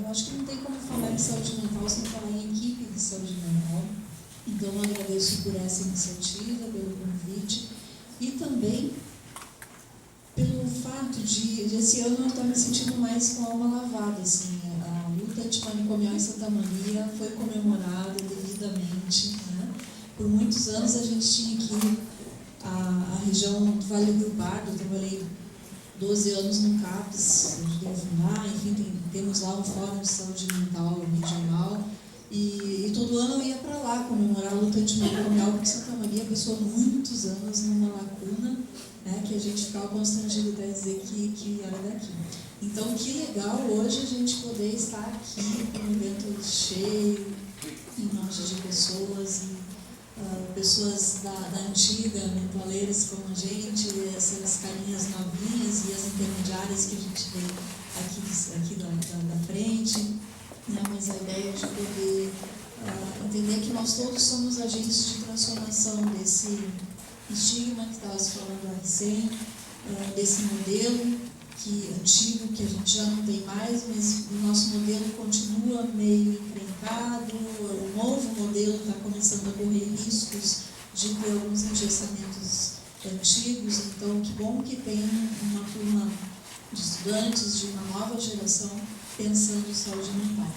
Eu acho que não tem como falar em saúde mental sem falar em equipe de saúde mental. Então, eu agradeço por essa iniciativa, pelo convite e também pelo fato de esse ano eu estou me sentindo mais com a alma lavada. Assim, a luta antimanicomial em Santa Maria foi comemorada devidamente, né? Por muitos anos a gente tinha aqui a região do Vale do Rio Pardo. Eu trabalhei 12 anos no CAPES, ajudei a fundar, enfim, temos lá um fórum de saúde mental regional. E todo ano eu ia para lá comemorar a luta antimanicomial, porque Santa Maria passou muitos anos numa lacuna, né, que a gente ficava constrangido de dizer que era daqui. Então, que legal hoje a gente poder estar aqui com um evento cheio, em monte de pessoas, pessoas da antiga, mentaleiras como a gente, essas carinhas novinhas e as intermediárias que a gente vê aqui da frente. Mas a ideia de poder entender que nós todos somos agentes de transformação desse estigma que estava se falando recém, desse modelo antigo que a gente já não tem mais, mas o nosso modelo continua meio encrencado, o novo modelo está começando a correr riscos de ter alguns engessamentos antigos. Então, que bom que tem uma turma de estudantes de uma nova geração pensando em saúde mental.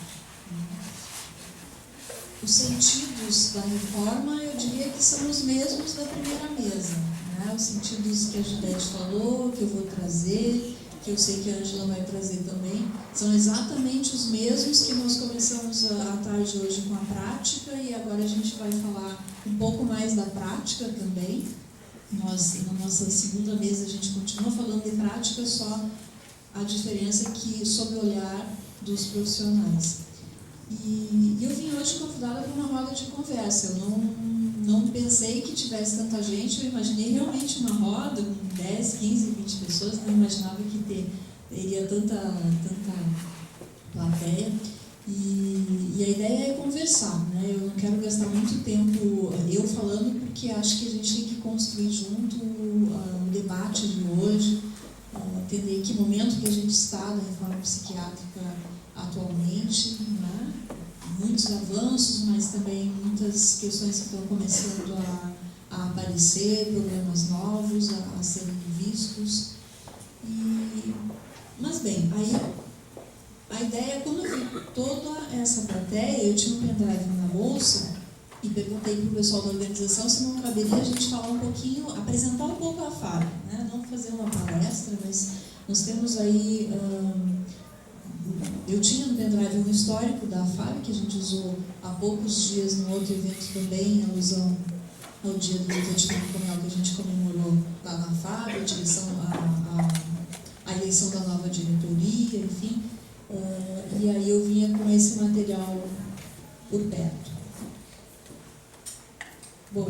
Os sentidos da reforma, eu diria que são os mesmos da primeira mesa, né? Os sentidos que a Judete falou, que eu vou trazer, que eu sei que a Ângela vai trazer também, são exatamente os mesmos que nós começamos à tarde hoje com a prática, e agora a gente vai falar um pouco mais da prática também. Nós, na nossa segunda mesa, a gente continua falando de prática, só a diferença é que sob o olhar dos profissionais. E eu vim hoje convidada para uma roda de conversa. Eu não pensei que tivesse tanta gente, eu imaginei realmente uma roda com 10, 15, 20 pessoas, não imaginava que teria tanta plateia. E a ideia é conversar, né? Eu não quero gastar muito tempo eu falando, porque acho que a gente tem que construir junto o debate de hoje, entender que momento que a gente está na reforma psiquiátrica atualmente, né? Muitos avanços, mas também muitas questões que estão começando a aparecer, problemas novos a serem vistos. Mas bem, aí a ideia, quando eu vi toda essa plateia, eu tinha um pendrive na bolsa e perguntei para o pessoal da organização se não caberia a gente falar um pouquinho, apresentar um pouco a FAB, né? Não fazer uma palestra, mas nós temos aí, eu tinha no pendrive um histórico da FAB, que a gente usou há poucos dias no outro evento também, em alusão ao dia do detetive comunal que a gente comemorou lá na FAB, a eleição da nova diretoria, enfim. E aí eu vinha com esse material por perto. Bom,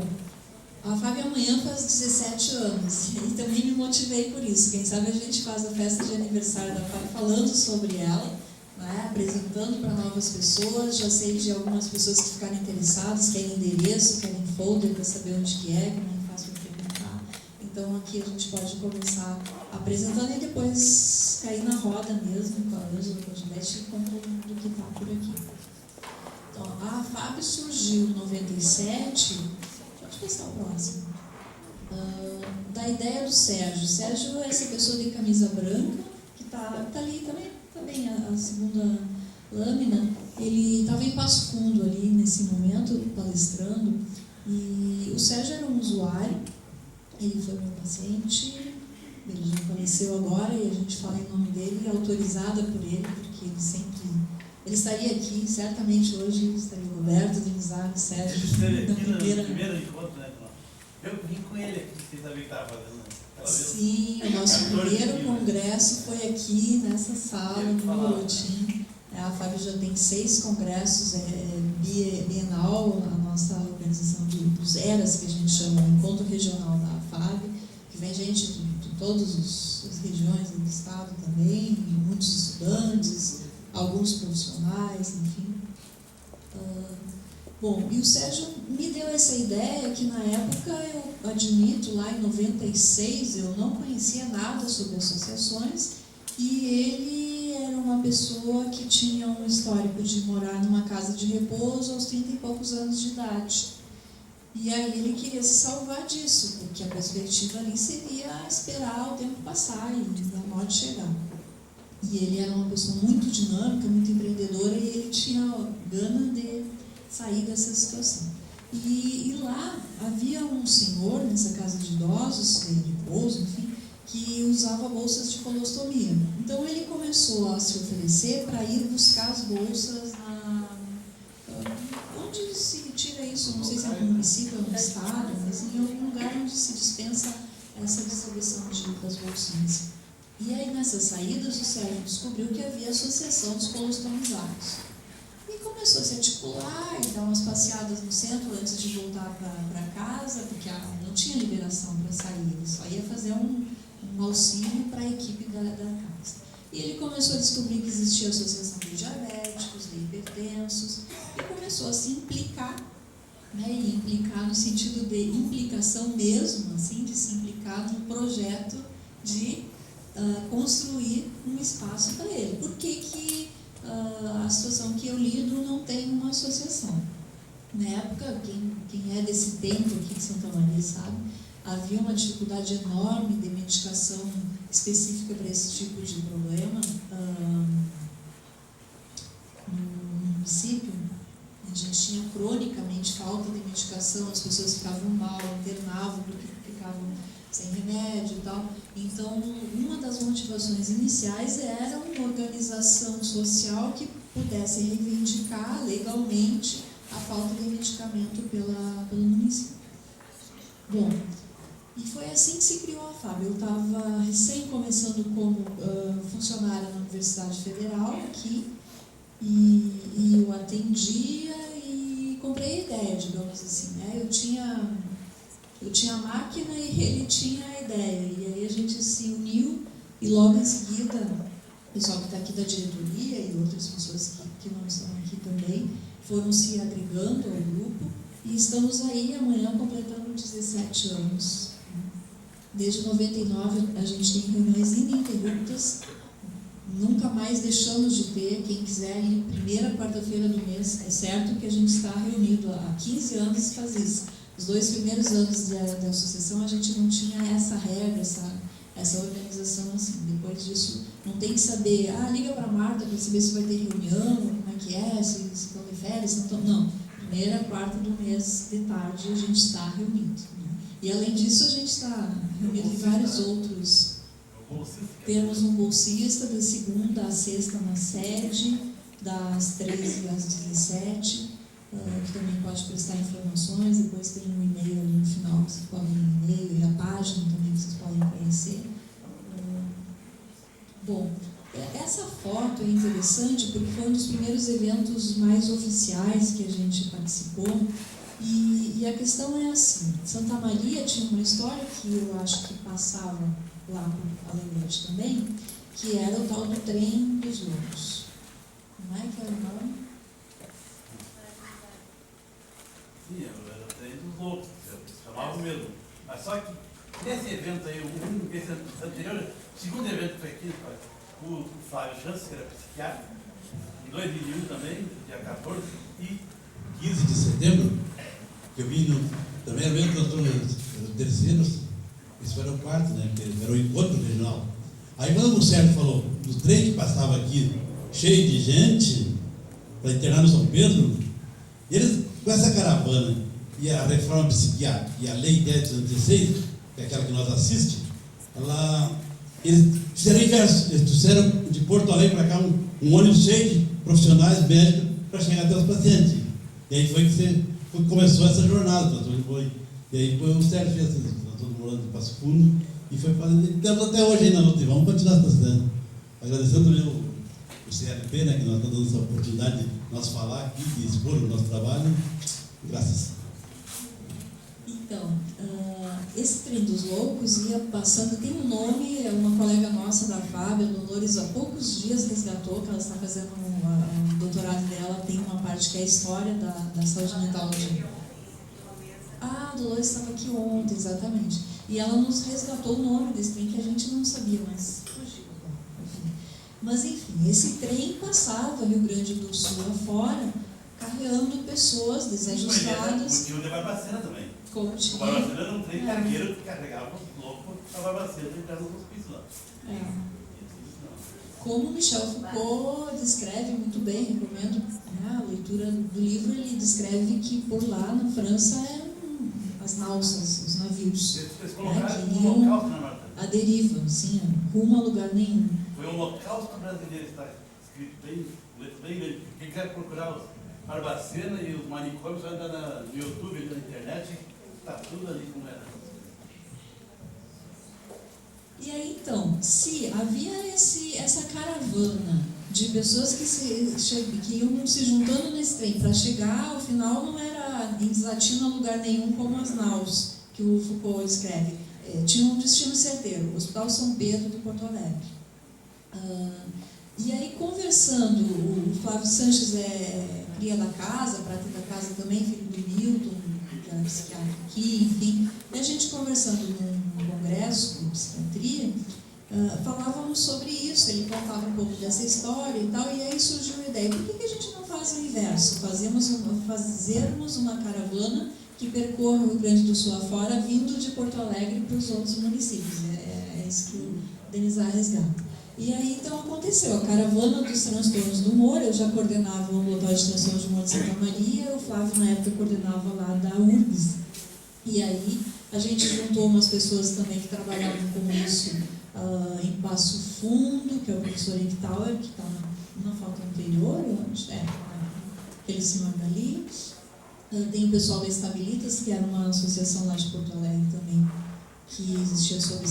a FAB amanhã faz 17 anos, e também me motivei por isso. Quem sabe a gente faz a festa de aniversário da FAB falando sobre ela, né, apresentando para novas pessoas. Já sei de algumas pessoas que ficaram interessadas, querem endereço, querem folder para saber onde que é, como é fácil de frequentar. Então aqui a gente pode começar apresentando e depois cair na roda mesmo, com a Ângela, com a Juliette, e conta do que está por aqui. Então, a FAB surgiu em 97, pode passar o próximo, da ideia do Sérgio. O Sérgio é essa pessoa de camisa branca, que está ali também a segunda lâmina. Ele estava em Passo Fundo ali nesse momento, palestrando, e o Sérgio era um usuário, ele foi meu paciente, ele já faleceu agora e a gente fala em nome dele, autorizada por ele, porque ele estaria aqui, certamente hoje estaria o Roberto, Denizado, Sérgio, na primeira encontro, né? Eu vim com ele aqui, sem saber o que estava fazendo, né? Sim, o nosso primeiro congresso foi aqui nessa sala, no Boletim. A FAB já tem 6 congressos, bienal, a nossa organização dos ERAs, que a gente chama, o Encontro Regional da FAB, que vem gente de todas as regiões do estado também, muitos estudantes, alguns profissionais, enfim. Bom, e o Sérgio me deu essa ideia que na época, eu admito, lá em 96, eu não conhecia nada sobre associações, e ele era uma pessoa que tinha um histórico de morar numa casa de repouso aos 30 e poucos anos de idade. E aí ele queria se salvar disso, porque a perspectiva ali seria esperar o tempo passar e a morte chegar. E ele era uma pessoa muito dinâmica, muito empreendedora, e ele tinha gana de sair dessa situação. E lá havia um senhor, nessa casa de idosos, de repouso, enfim, que usava bolsas de colostomia. Então ele começou a se oferecer para ir buscar as bolsas onde se tira isso, não sei se é no município ou no estado, mas em algum lugar onde se dispensa essa distribuição das bolsinhas. E aí nessas saídas o Sérgio descobriu que havia a associação dos colostomizados. E começou a se articular e dar umas passeadas no centro antes de voltar para casa, porque não tinha liberação para sair, ele só ia fazer um auxílio para a equipe da casa. E ele começou a descobrir que existia a associação de diabéticos, de hipertensos, e começou a se implicar, né, e implicar no sentido de implicação mesmo, assim, de se implicar num projeto de construir um espaço para ele. Por que a situação que eu lido não tem uma associação? Na época, quem é desse tempo aqui em Santa Maria sabe, havia uma dificuldade enorme de medicação específica para esse tipo de problema no município. A gente tinha cronicamente falta de medicação, as pessoas ficavam mal, internavam porque ficavam sem remédio e tal. Então, uma das motivações iniciais era uma organização social que pudesse reivindicar legalmente a falta de medicamento pelo município. Bom, e foi assim que se criou a FAB. Eu estava recém começando como funcionária na Universidade Federal aqui, e eu atendia e comprei a ideia, digamos assim, né? Eu tinha a máquina e ele tinha a ideia, e aí a gente se uniu e logo em seguida, o pessoal que está aqui da diretoria e outras pessoas que não estão aqui também, foram se agregando ao grupo e estamos aí amanhã completando 17 anos. Desde 99 a gente tem reuniões ininterruptas, nunca mais deixamos de ter. Quem quiser ir primeira quarta-feira do mês, é certo que a gente está reunido há 15 anos e faz isso. Os 2 primeiros anos da associação a gente não tinha essa regra, essa organização assim. Depois disso, não tem que saber, liga para a Marta para saber se vai ter reunião, como é que é, se estão de férias, se não estão. Não, primeira quarta do mês de tarde a gente está reunido. Né? E além disso, a gente está reunido em vários outros. Temos um bolsista de segunda a sexta na sede, das 13 às 17, que também pode prestar informações. Depois tem um e-mail ali no final, que vocês podem e-mail, e a página também que vocês podem conhecer. Bom, essa foto é interessante porque foi um dos primeiros eventos mais oficiais que a gente participou. E a questão é assim, Santa Maria tinha uma história que eu acho que passava lá no Alegrete também, que era o tal do trem dos loucos. Não é que era o nome? Sim, era o trem dos loucos, chamavam mesmo. Mas só que nesse evento aí, esse anterior, o segundo evento que foi aqui, o Flávio Chance, que era psiquiatra, em 2001 também, dia 14 e 15 de setembro, que eu vim também era mesmo transtorno terceiro, esse era o quarto, né? Que era o encontro regional. Aí quando o Sérgio falou, o trem que passava aqui, cheio de gente, para internar no São Pedro, eles, com essa caravana, e a reforma psiquiátrica, e a Lei 1016, que é aquela que nós assistimos, eles fizeram o inverso, eles trouxeram de Porto Alegre para cá um ônibus cheio de profissionais médicos para chegar até os pacientes. E aí foi que começou essa jornada, e aí foi o Sérgio fez isso, nós todos morando em Passo Fundo, e foi fazendo, e estamos até hoje aí na luta, e vamos continuar estudando. Agradecendo também o CLP, né, que nós estamos dando essa oportunidade de nós falar aqui, de expor o nosso trabalho. Graças. Então, esse trem dos loucos ia passando, tem um nome, uma colega nossa da FAB, a Dolores, há poucos dias resgatou, que ela está fazendo um doutorado dela, tem uma parte que é a história da saúde mental. A Dolores estava aqui ontem, exatamente. E ela nos resgatou o nome desse trem que a gente não sabia, mas fugiu. Mas enfim, esse trem passava Rio Grande do Sul afora, carregando pessoas desajustadas. Tinha o de Barbacena também. Como O tinha. Barbacena era um trem cargueiro que carregava os loucos para Barbacena em casa dos hospícios lá. Como Michel Foucault descreve muito bem, recomendo a leitura do livro, ele descreve que por lá na França eram as nausas, os navios, Eles que colocaram um iam holocausto na Marta. à deriva, assim, rumo a lugar nenhum. Foi o holocausto brasileiro, está escrito bem, bem grande. Quem quiser procurar os Barbacena e os manicômios, vai andar no YouTube, na internet, está tudo ali como era. E aí, então, se havia essa caravana de pessoas que iam se juntando nesse trem para chegar, ao final não era em desatino a lugar nenhum como as naus que o Foucault escreve. Tinha um destino certeiro, o Hospital São Pedro de Porto Alegre. E aí, conversando, o Flávio Sanches é cria da casa, prata da casa também, filho do Milton, que era psiquiatra aqui, enfim. E a gente conversando num congresso de psiquiatria, falávamos sobre isso, ele contava um pouco dessa história e tal, e aí surgiu a ideia, por que a gente não faz o inverso? Fazermos uma caravana que percorra o Rio Grande do Sul afora, vindo de Porto Alegre para os outros municípios. É isso que o Denizar resgata. E aí, então, aconteceu. A caravana dos transtornos do humor, eu já coordenava o ambulatório de transtornos do humor de Santa Maria, o Flávio, na época, coordenava lá da URBS. E aí, A gente juntou umas pessoas também que trabalhavam com isso em Passo Fundo, que é o professor Ektauer, que está na foto anterior, aquele senhor dali. Tem o pessoal da Estabilitas, que era uma associação lá de Porto Alegre também, que existia sobre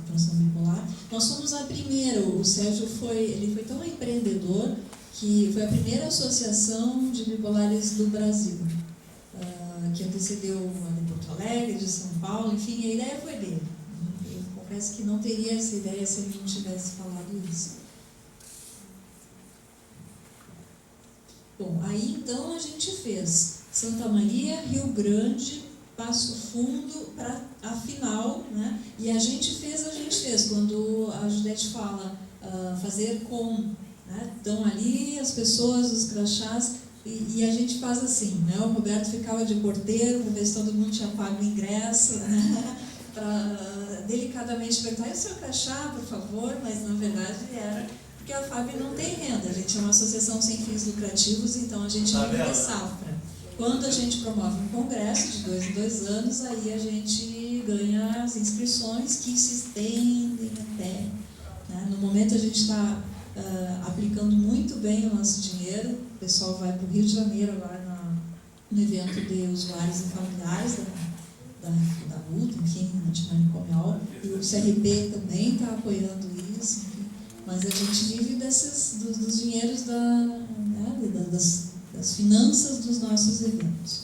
transtorno bipolar. Nós fomos a primeira, o Sérgio foi tão empreendedor que foi a primeira associação de bipolares do Brasil, que antecedeu a de Porto Alegre, de São Paulo, enfim, a ideia foi dele. Eu confesso que não teria essa ideia se ele não tivesse falado isso. Bom, aí então a gente fez Santa Maria, Rio Grande, Passo Fundo, para a final, né? E a gente fez, quando a Judete fala fazer com, né? Estão ali as pessoas, os crachás, e a gente faz assim, né? O Roberto ficava de porteiro para ver se todo mundo tinha pago o ingresso, né? Para delicadamente perguntar, e o seu crachá, por favor? Mas na verdade era porque a FAB não tem renda, a gente é uma associação sem fins lucrativos, então a gente não tem safra. Quando a gente promove um congresso de 2 em 2 anos, aí a gente ganha as inscrições que se estendem até. Né? No momento a gente está aplicando muito bem o nosso dinheiro. O pessoal vai para o Rio de Janeiro agora no evento de usuários e familiares da luta, enfim, antimanicomial. E o CRP também está apoiando isso. Enfim. Mas a gente vive dos dinheiros das finanças dos nossos eventos.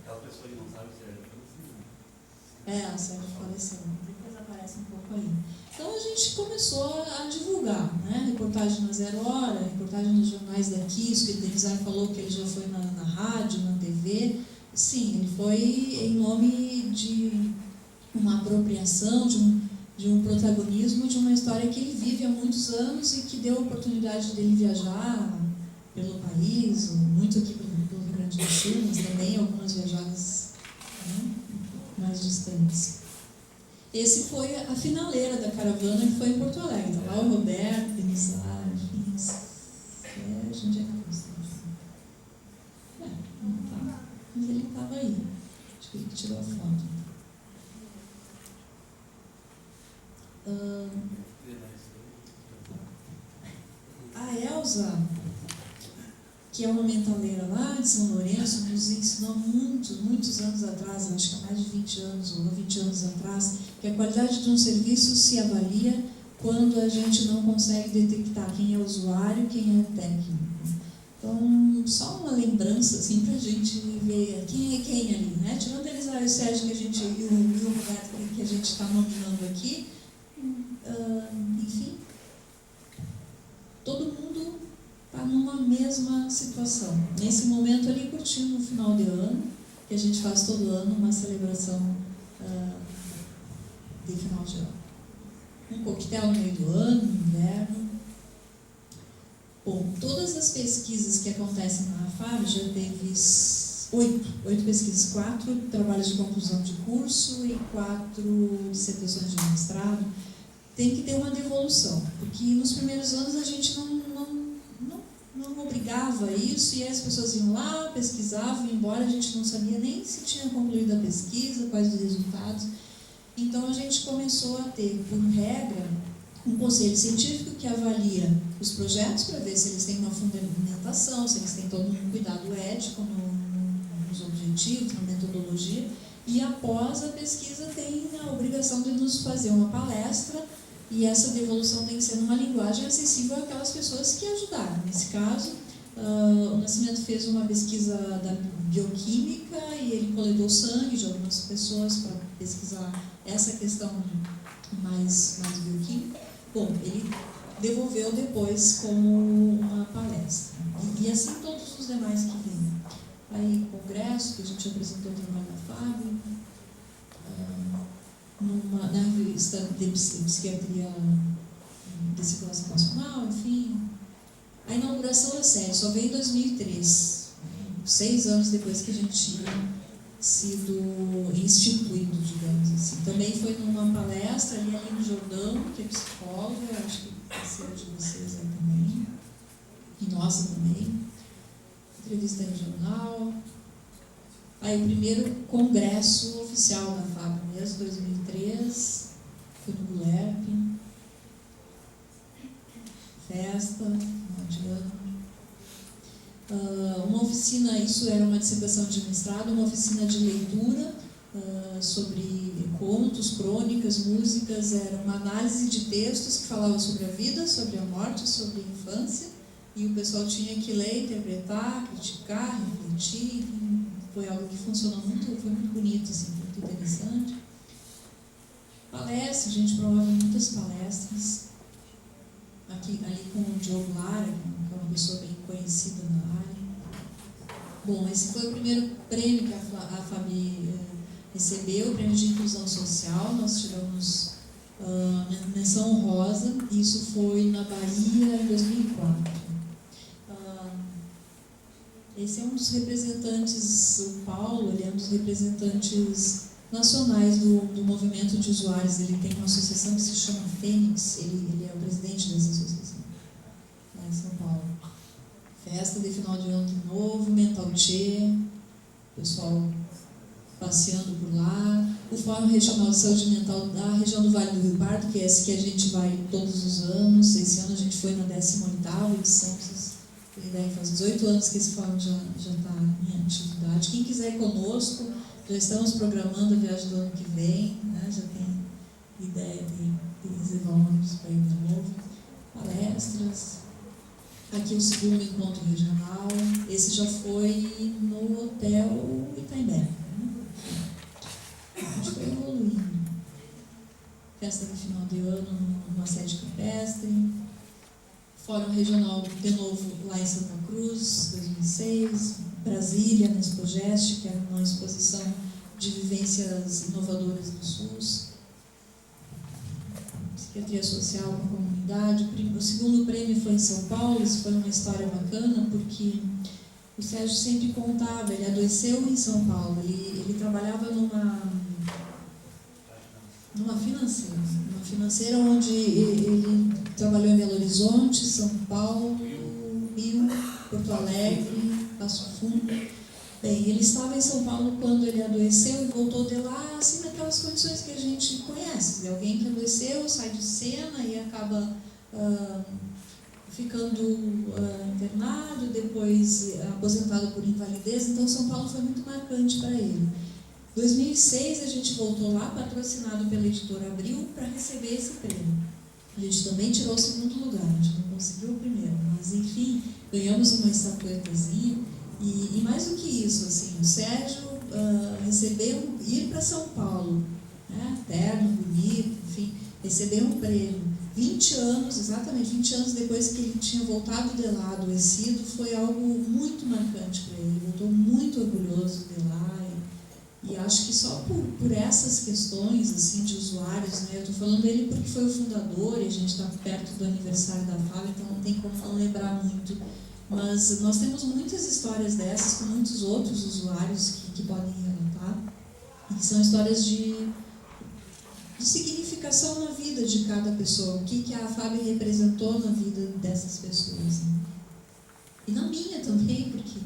Aquela pessoa que não sabe se é a Sérgio faleceu. Depois aparece um pouco aí. Então a gente começou a divulgar, né? Reportagem na Zero Hora, reportagem nos jornais daqui, isso que o Denizar falou que ele já foi na rádio, na TV. Sim, ele foi em nome de uma apropriação, de um protagonismo, de uma história que ele vive há muitos anos e que deu a oportunidade dele viajar pelo país, muito aqui pelo Rio Grande do Sul, mas também algumas viajadas, né, mais distantes. Esse foi a finaleira da caravana, que foi em Porto Alegre. Então, lá o Roberto, Denizar, enfim, Sérgio, onde é que não tá, mas ele estava aí. Acho que ele tirou a foto. A Elza, que é uma mentaleira lá de São Lourenço, nos ensinou muitos anos atrás, acho que há mais de 20 anos ou 20 anos atrás, que a qualidade de um serviço se avalia quando a gente não consegue detectar quem é usuário, quem é técnico. Então, só uma lembrança, assim, para a gente ver quem é quem ali, né? Tirando eles e o Sérgio e o Roberto que a gente está nominando aqui, enfim, todo mundo está numa mesma situação. Nesse momento ali, curtindo no final de ano, que a gente faz todo ano uma celebração de final de ano. Um coquetel no meio do ano, no inverno. Bom, todas as pesquisas que acontecem na FAB já teve 8 pesquisas, 4 trabalhos de conclusão de curso e 4 dissertações de mestrado. Tem que ter uma devolução, porque nos primeiros anos a gente não obrigava a isso, e aí as pessoas iam lá, pesquisavam, embora a gente não sabia nem se tinha concluído a pesquisa, quais os resultados. Então a gente começou a ter, por regra, um conselho científico que avalia os projetos para ver se eles têm uma fundamentação, se eles têm todo um cuidado ético nos objetivos, na metodologia, e após a pesquisa tem a obrigação de nos fazer uma palestra, e essa devolução tem que ser numa linguagem acessível àquelas pessoas que ajudaram. Nesse caso, o Nascimento fez uma pesquisa da bioquímica e ele coletou sangue de algumas pessoas para pesquisar essa questão mais bioquímica. Bom, ele devolveu depois como uma palestra. E assim todos os demais que vêm. Aí, congresso, que a gente apresentou o trabalho da FAB, na revista de psiquiatria de circulação nacional, enfim. A inauguração da sede só veio em 2003, 6 anos depois que a gente tinha sido instituído, digamos assim. Também foi numa palestra ali no Jordão, que é psicóloga, acho que vai ser de vocês aí também, e nossa também. Entrevista regional. Aí o primeiro congresso oficial da FAB mesmo, 2003, foi no Gulerp, festa, final de ano. Uma oficina, isso era uma dissertação de mestrado, uma oficina de leitura sobre contos, crônicas, músicas, era uma análise de textos que falavam sobre a vida, sobre a morte, sobre a infância, e o pessoal tinha que ler, interpretar, criticar, refletir. Foi algo que funcionou muito, foi muito bonito, assim, muito interessante. Palestras, a gente promove muitas palestras. Ali com o Diogo Lara, que é uma pessoa bem conhecida na área. Bom, esse foi o primeiro prêmio que a FAB recebeu, o prêmio de inclusão social. Nós tivemos menção honrosa, isso foi na Bahia em 2004. Esse é um dos representantes, o Paulo, ele é um dos representantes nacionais do movimento de usuários. Ele tem uma associação que se chama Fênix, ele é o presidente dessa associação, lá em São Paulo. Festa de final de ano de novo, Mental Tchê, pessoal passeando por lá. O Fórum Regional de Saúde Mental da região do Vale do Rio Pardo, que é esse que a gente vai todos os anos. Esse ano a gente foi na 18ª edição, faz 18 anos que esse fórum já está em atividade. Quem quiser ir conosco, já estamos programando a viagem do ano que vem, né? Já tem ideia de reservar um ônibus para ir de novo. Palestras. Aqui o segundo encontro regional. Esse já foi no Hotel Itaimbé. Né? A gente foi evoluindo. Festa de final de ano numa sede campestre. Fórum Regional, de novo, lá em Santa Cruz, 2006. Brasília, na Expogest, que era uma exposição de vivências inovadoras do SUS. Psiquiatria social com a comunidade. O segundo prêmio foi em São Paulo. Isso foi uma história bacana, porque o Sérgio sempre contava, ele adoeceu em São Paulo, ele trabalhava numa financeira onde ele trabalhou em Belo Horizonte, São Paulo, Rio, Porto Alegre, Passo Fundo. Bem, ele estava em São Paulo quando ele adoeceu e voltou de lá, assim, naquelas condições que a gente conhece. Alguém que adoeceu, sai de cena e acaba ficando internado, depois aposentado por invalidez. Então, São Paulo foi muito marcante para ele. Em 2006, a gente voltou lá, patrocinado pela editora Abril, para receber esse prêmio. A gente também tirou o segundo lugar, a gente não conseguiu o primeiro, mas, enfim, ganhamos uma estatuetazinha. E mais do que isso, assim, o Sérgio recebeu, ir para São Paulo, né, terno, bonito, enfim, receber um prêmio. 20 anos, exatamente 20 anos depois que ele tinha voltado de lá, adoecido, foi algo muito marcante para ele. Ele voltou muito orgulhoso de lá. E acho que só por essas questões assim, de usuários, né, eu estou falando dele porque foi o fundador e a gente está perto do aniversário da FAB, então não tem como não lembrar muito. Mas nós temos muitas histórias dessas com muitos outros usuários que podem relatar, e que são histórias de significação na vida de cada pessoa, o que a FAB representou na vida dessas pessoas. Né? E na minha também, porque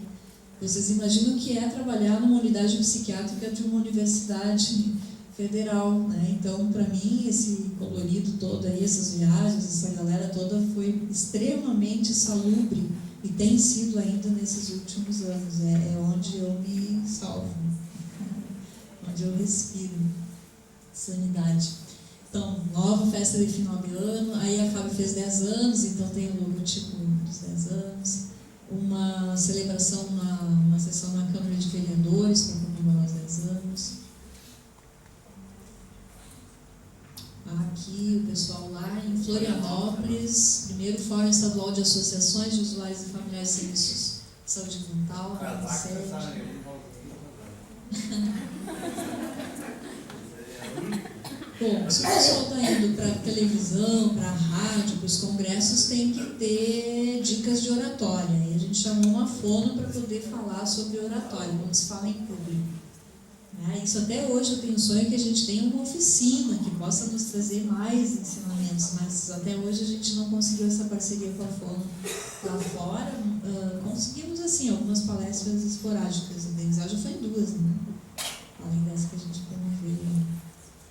vocês imaginam o que é trabalhar numa unidade psiquiátrica de uma universidade federal, né? Então, para mim, esse colorido todo aí, essas viagens, essa galera toda foi extremamente salubre e tem sido ainda nesses últimos anos. É onde eu me salvo, onde eu respiro sanidade. Então, nova festa de final de ano, aí a FAB fez 10 anos, então tem o logotipo dos 10 anos. Uma celebração, uma sessão na Câmara de Vereadores para comemorar os 10 anos. Aqui o pessoal lá em Florianópolis, primeiro Fórum Estadual de Associações de Usuários e Familiares de Serviços de Saúde Mental. Bom, se o pessoal está indo para a televisão, para a rádio, para os congressos, tem que ter dicas de oratória. E a gente chamou uma fono para poder falar sobre oratória, como se fala em público. Isso até hoje eu tenho um sonho que a gente tenha uma oficina que possa nos trazer mais ensinamentos, mas até hoje a gente não conseguiu essa parceria com a fono lá fora, conseguimos assim algumas palestras esporádicas. A Denizar já foi em 2, né? Além dessa que a gente promoveu.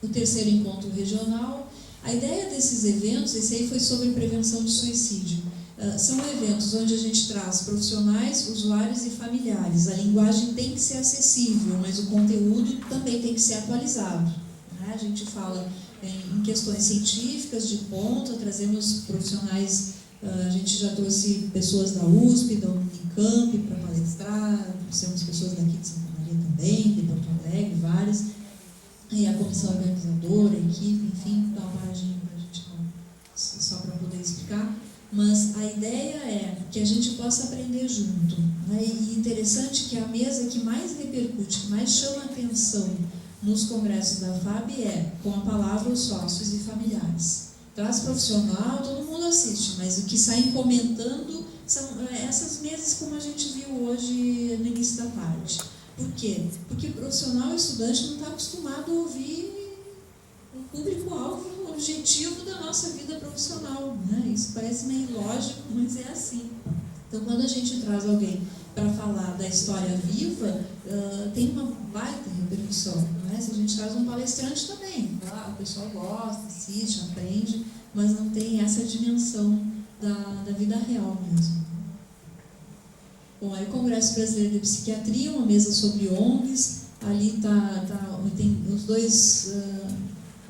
O terceiro encontro regional. A ideia desses eventos, esse aí foi sobre prevenção de suicídio. São eventos onde a gente traz profissionais, usuários e familiares. A linguagem tem que ser acessível, mas o conteúdo também tem que ser atualizado. Né? A gente fala em questões científicas de ponta, trazemos profissionais, a gente já trouxe pessoas da USP, da Unicamp para palestrar, trouxemos pessoas daqui de Santa Maria também, de Porto Alegre, várias, e a comissão organizadora, a equipe, enfim, dá uma margem para a gente só para poder explicar. Mas a ideia é que a gente possa aprender junto. Né? E interessante que a mesa que mais repercute, que mais chama atenção nos congressos da FAB é, com a palavra, os sócios e familiares. Traz profissional, todo mundo assiste, mas o que saem comentando são essas mesas como a gente viu hoje no início da tarde. Por quê? Porque profissional e estudante não está acostumado a ouvir o público-alvo, o objetivo da nossa vida profissional. Né? Isso parece meio ilógico, mas é assim. Então, quando a gente traz alguém para falar da história viva, tem uma baita repercussão. Né? Se a gente traz um palestrante também, o pessoal gosta, assiste, aprende, mas não tem essa dimensão da vida real mesmo. Bom, aí o Congresso Brasileiro de Psiquiatria, uma mesa sobre ONGs, ali tem os dois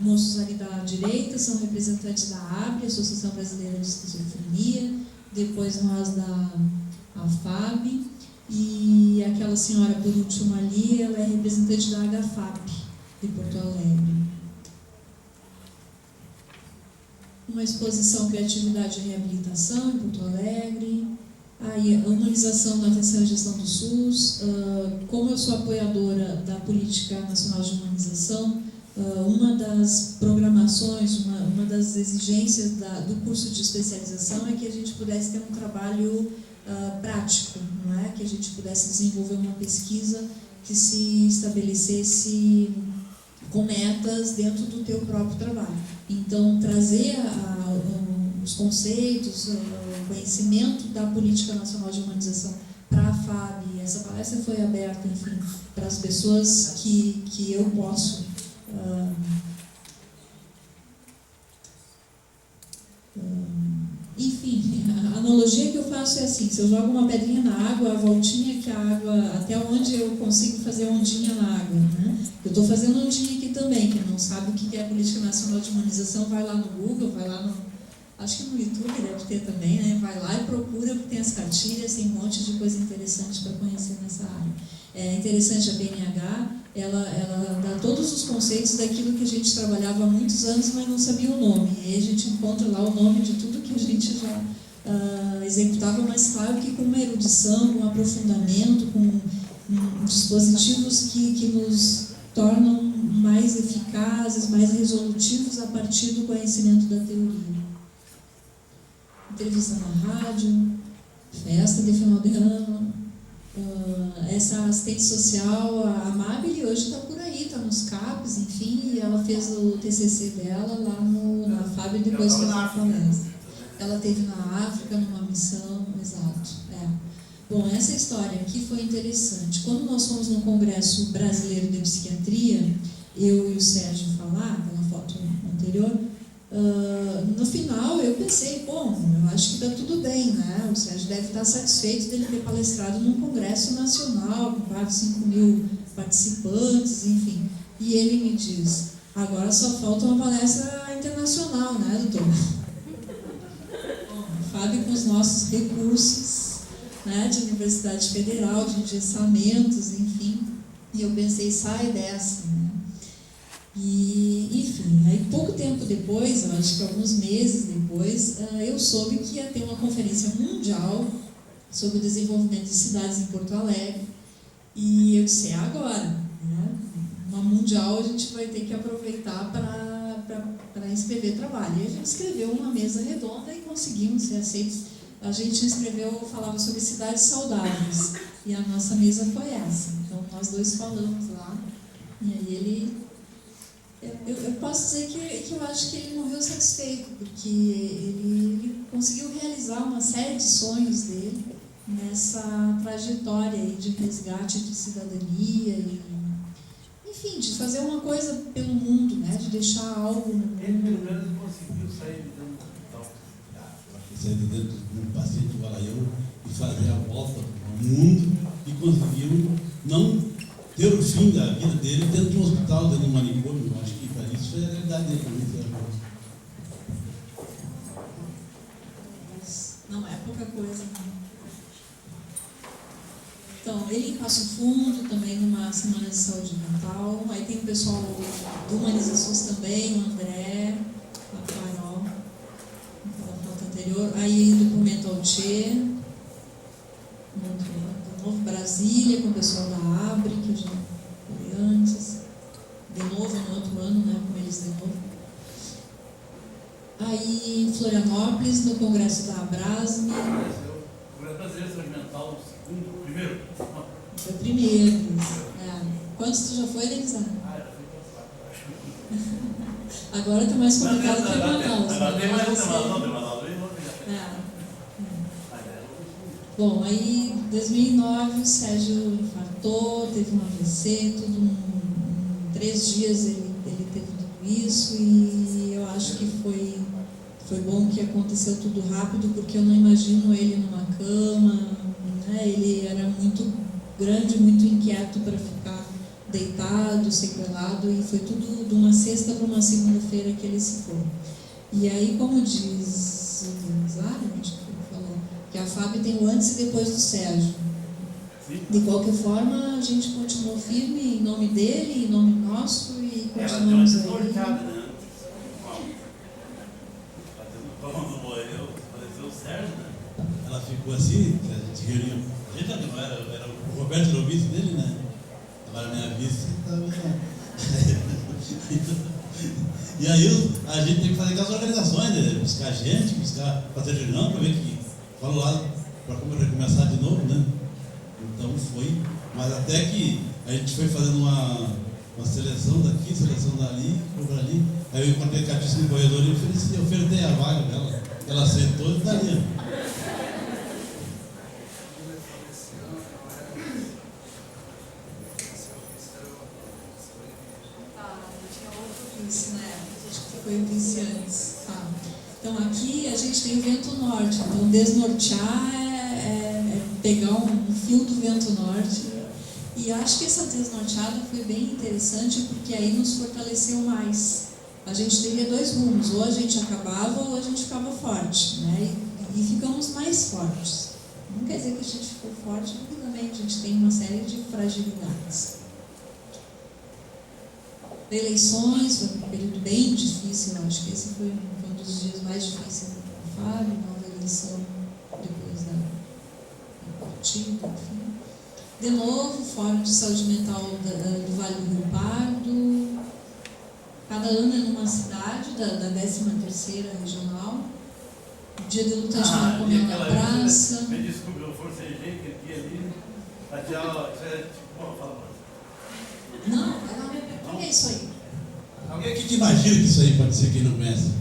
moços ali da direita, são representantes da ABRE, Associação Brasileira de Esquizofrenia, depois nós da FAB, e aquela senhora por último ali, ela é representante da HFAP, de Porto Alegre. Uma exposição Criatividade e Reabilitação em Porto Alegre. Aí, a humanização da atenção e gestão do SUS. Como eu sou apoiadora da Política Nacional de Humanização, uma das programações, uma das exigências do curso de especialização é que a gente pudesse ter um trabalho prático, não é? Que a gente pudesse desenvolver uma pesquisa que se estabelecesse com metas dentro do teu próprio trabalho. Então, trazer os conceitos, o conhecimento da Política Nacional de Humanização para a FAB. Essa palestra foi aberta, enfim, para as pessoas que eu posso enfim, a analogia que eu faço é assim: se eu jogo uma pedrinha na água, a voltinha que a água, até onde eu consigo fazer ondinha na água, né? Eu estou fazendo ondinha aqui também. Quem não sabe o que é a Política Nacional de Humanização, vai lá no Google, vai lá acho que no YouTube deve ter também, né? Vai lá e procura, porque tem as cartilhas, tem um monte de coisa interessante para conhecer nessa área. É interessante, a BNH, ela dá todos os conceitos daquilo que a gente trabalhava há muitos anos, mas não sabia o nome. E aí a gente encontra lá o nome de tudo que a gente já executava, mas claro que com uma erudição, com um aprofundamento, com dispositivos que nos tornam mais eficazes, mais resolutivos a partir do conhecimento da teoria. Entrevista na rádio, festa de final de ano, essa assistente social, a Amabile, hoje está por aí, está nos CAPs, enfim, e ela fez o TCC dela lá na FAB e depois fez uma palestra. Ela esteve na África numa missão, exato. Bom, essa história aqui foi interessante. Quando nós fomos no Congresso Brasileiro de Psiquiatria, eu e o Sérgio falar, pela foto anterior, no final eu pensei, bom, eu acho que está tudo bem, né? O Sérgio deve estar satisfeito dele ter palestrado num congresso nacional, com quase 5.000 participantes, enfim. E ele me diz, agora só falta uma palestra internacional, né, doutor? FAB com os nossos recursos, né, de Universidade Federal, de engessamentos, enfim. E eu pensei, sai dessa, né? E, enfim, aí pouco tempo depois, eu acho que alguns meses depois, eu soube que ia ter uma conferência mundial sobre o desenvolvimento de cidades em Porto Alegre. E eu disse, agora, né? Uma mundial a gente vai ter que aproveitar para inscrever trabalho. E a gente escreveu uma mesa redonda e conseguimos ser aceitos. A gente escreveu, falava sobre cidades saudáveis. E a nossa mesa foi essa. Então, nós dois falamos lá. E aí ele... Eu posso dizer que eu acho que ele morreu satisfeito, porque ele conseguiu conseguiu realizar uma série de sonhos dele nessa trajetória aí de resgate de cidadania e, enfim, de fazer uma coisa pelo mundo, né? De deixar algo no Ele pelo mundo. menos conseguiu sair de dentro do hospital. Sair de dentro de um paciente valaião e fazer a volta ao mundo e conseguiu não ter o fim da vida dele dentro de um hospital, dentro de um manicômio. Eu acho que para isso foi a realidade dele também. Mas não é pouca coisa, não. Então, ele em Passo Fundo, também numa semana de saúde mental. Aí tem o pessoal do Humanizações também, o André, a Carol, naquela foto anterior. Aí indo para o Mental Tchê, de novo Brasília, com o pessoal da Abre, que eu já falei antes. De novo, no outro ano, né, com eles de novo. Aí em Florianópolis, no Congresso da Abrasme. O Congresso Brasileiro de Saúde Mental, o primeiro? Não. Foi o primeiro. Quantos tu já foi, Denisa? Eu fui para Agora está mais complicado que Manaus. Agora tem mais Manaus, uma, não, tem Manaus, Bom, aí em 2009 o Sérgio infartou, teve um AVC, tudo em 3 dias ele teve tudo isso, e eu acho que foi bom que aconteceu tudo rápido, porque eu não imagino ele numa cama, né? Ele era muito grande, muito inquieto para ficar deitado, sequelado, e foi tudo de uma sexta para uma segunda-feira que ele se foi. E aí, como diz o Gonzalo, acho que ele falou, que a FAB tem o antes e depois do Sérgio. De qualquer forma, a gente continuou firme em nome dele, em nome nosso, e continuamos aí. né? Quando morreu, faleceu o Sérgio, né? Ela ficou assim, que a gente reuniu. A gente também não era o Roberto era o vice dele, né? Agora minha vice também E aí a gente tem que fazer aquelas organizações, né? Buscar gente, fazer reunião para ver que falo lá para como recomeçar de novo, né? Então foi, mas até que a gente foi fazendo uma seleção daqui, seleção dali, por ali. Aí eu encontrei a Catiça no corredor e ofertei a vaga dela. Ela aceitou e daria. Vice, né? Acho que foi o vice antes. Tá. Então aqui a gente tem o vento norte. Então desnortear é pegar um fio do vento norte. E acho que essa desnorteada foi bem interessante, porque aí nos fortaleceu mais. A gente teria 2 rumos, ou a gente acabava ou a gente ficava forte, né? E ficamos mais fortes. Não quer dizer que a gente ficou forte, porque também a gente tem uma série de fragilidades. Eleições, foi um período bem difícil, eu acho que esse foi um dos dias mais difíceis da FAB, nova eleição depois da partida, enfim. De novo, Fórum de Saúde Mental do Vale do Rio Pardo. Cada ano é numa cidade da 13ª regional. O dia de luta de Marcomel na praça. Me desculpe, eu forcejei que ele ia ali. Isso é tipo, fala mais. Não, o que é isso aí? Alguém aqui que imagina que isso aí pode ser quem não conhece?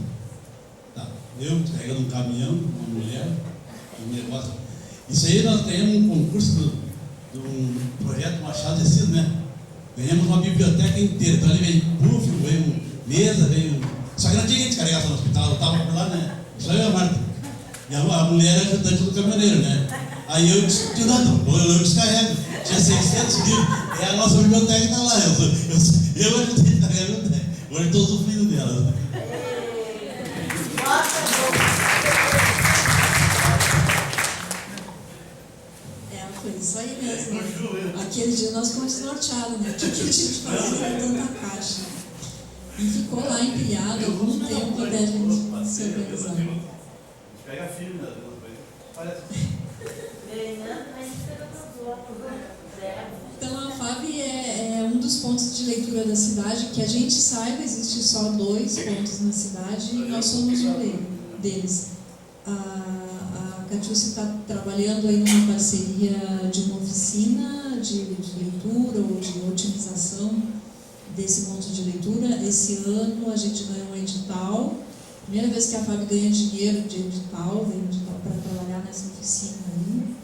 Tá. Eu carregando um caminhão, uma mulher, um negócio. Isso aí nós ganhamos um concurso de um projeto Machado de Assis, né? Ganhamos uma biblioteca inteira. Então ali veio puff, veio mesa, veio. Só que não tinha gente carregada no hospital, eu estava por lá, né? Só eu e a Marta. E a mulher era ajudante do caminhoneiro, né? Aí eu disse, eu descarrego. Tinha 600 livros, é a nossa biblioteca que está lá. Eu ajudei a carregar a biblioteca. Hoje estou sofrendo dela. Foi isso aí mesmo. Aquele dia nós fomos norteados, né? O que a gente fazia com tanta caixa? E ficou lá empilhado algum tempo até a gente se organizar. Pega firme, né? Parece. Então a FAB é um dos pontos de leitura da cidade. Que a gente saiba, existe só 2 pontos na cidade e nós somos um deles. A Catiúcia está trabalhando aí numa parceria de uma oficina de leitura ou de otimização desse ponto de leitura. Esse ano a gente ganhou um edital Primeira vez que a Fábio ganha dinheiro de edital para trabalhar nessa oficina aí.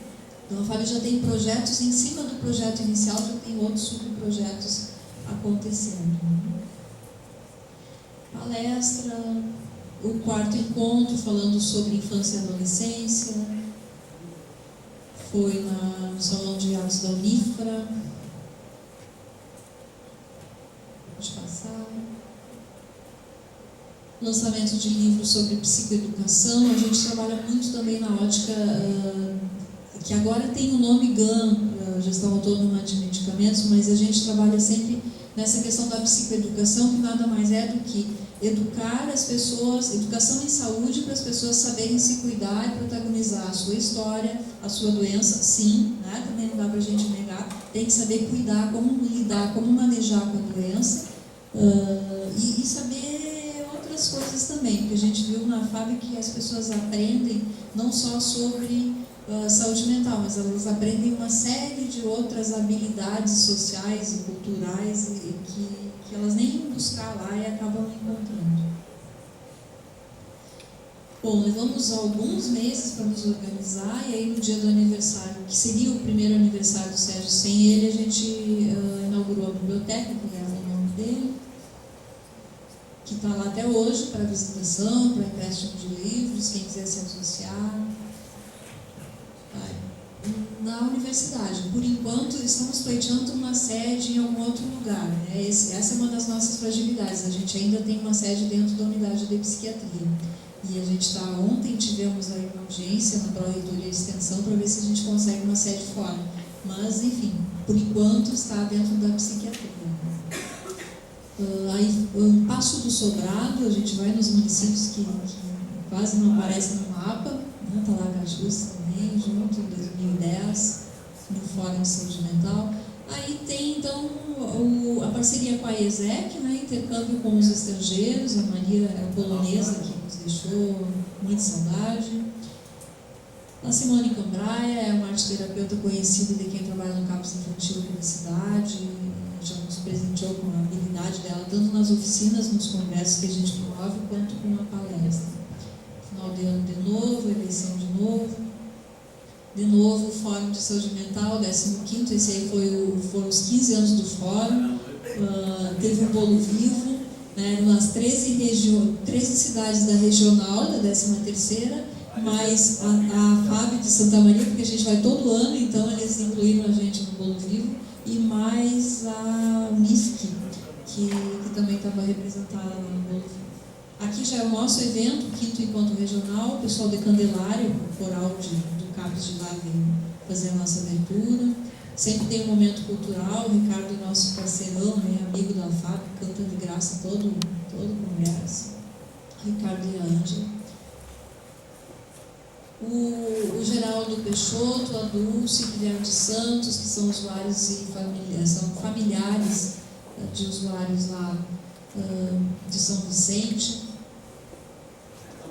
Então a Fábio já tem projetos em cima do projeto inicial, já tem outros subprojetos acontecendo. Palestra, o 4º encontro falando sobre infância e adolescência, foi no Salão de Atos da Unifra. Pode passar. Lançamento de livros sobre psicoeducação. A gente trabalha muito também na ótica, que agora tem o nome GAM, Gestão Autônoma de Medicamentos, mas a gente trabalha sempre nessa questão da psicoeducação, que nada mais é do que educar as pessoas, educação em saúde, para as pessoas saberem se cuidar e protagonizar a sua história, a sua doença, sim, né? Também não dá para a gente negar, tem que saber cuidar, como lidar, como manejar com a doença, e saber outras coisas também, porque a gente viu na Fábio que as pessoas aprendem não só sobre saúde mental, mas elas aprendem uma série de outras habilidades sociais e culturais que elas nem iam buscar lá e acabam encontrando. Bom, levamos alguns meses para nos organizar, e aí no dia do aniversário, que seria o primeiro aniversário do Sérgio sem ele, a gente inaugurou a biblioteca, que leva o nome dele, que está lá até hoje para visitação, para empréstimo de livros, quem quiser se associar. Na universidade, por enquanto, estamos pleiteando uma sede em algum outro lugar, né? Essa é uma das nossas fragilidades. A gente ainda tem uma sede dentro da unidade de psiquiatria. E a gente ontem tivemos aí uma audiência na Pró-Reitoria de Extensão para ver se a gente consegue uma sede fora. Mas, enfim, por enquanto está dentro da psiquiatria. Aí, Passo do Sobrado, a gente vai nos municípios que quase não aparecem no mapa, né? Está lá Cajus também, junto, em 2010, no Fórum de Saúde Mental. Aí tem, então, a parceria com a ESEC, né? Intercâmbio com os estrangeiros, a Maria é polonesa, que nos deixou muita saudade. A Simone Cambraia é uma arteterapeuta conhecida de quem trabalha no campus infantil aqui da cidade, já nos presenteou com a habilidade dela, tanto nas oficinas, nos congressos que a gente promove, quanto com a palestra. Final de ano de novo, eleição de novo. De novo, o Fórum de Saúde Mental, 15º, esse aí foram os 15 anos do Fórum. Teve um bolo vivo, né, nas 13 cidades da regional, da 13ª, mais a Fábio de Santa Maria, porque a gente vai todo ano, então eles incluíram a gente no bolo vivo, e mais a MISC, que também estava representada no bolo vivo. Aqui já é o nosso evento, o 5º Encontro Regional, o pessoal de Candelária, o coral do CAPES de lá vem fazer a nossa abertura. Sempre tem um momento cultural, o Ricardo é nosso parceirão, né, amigo da Fábio, canta de graça todo congresso. Ricardo e a Ângela. O Geraldo Peixoto, a Dulce, Guilherme de Santos, que são usuários e são familiares de usuários lá de São Vicente.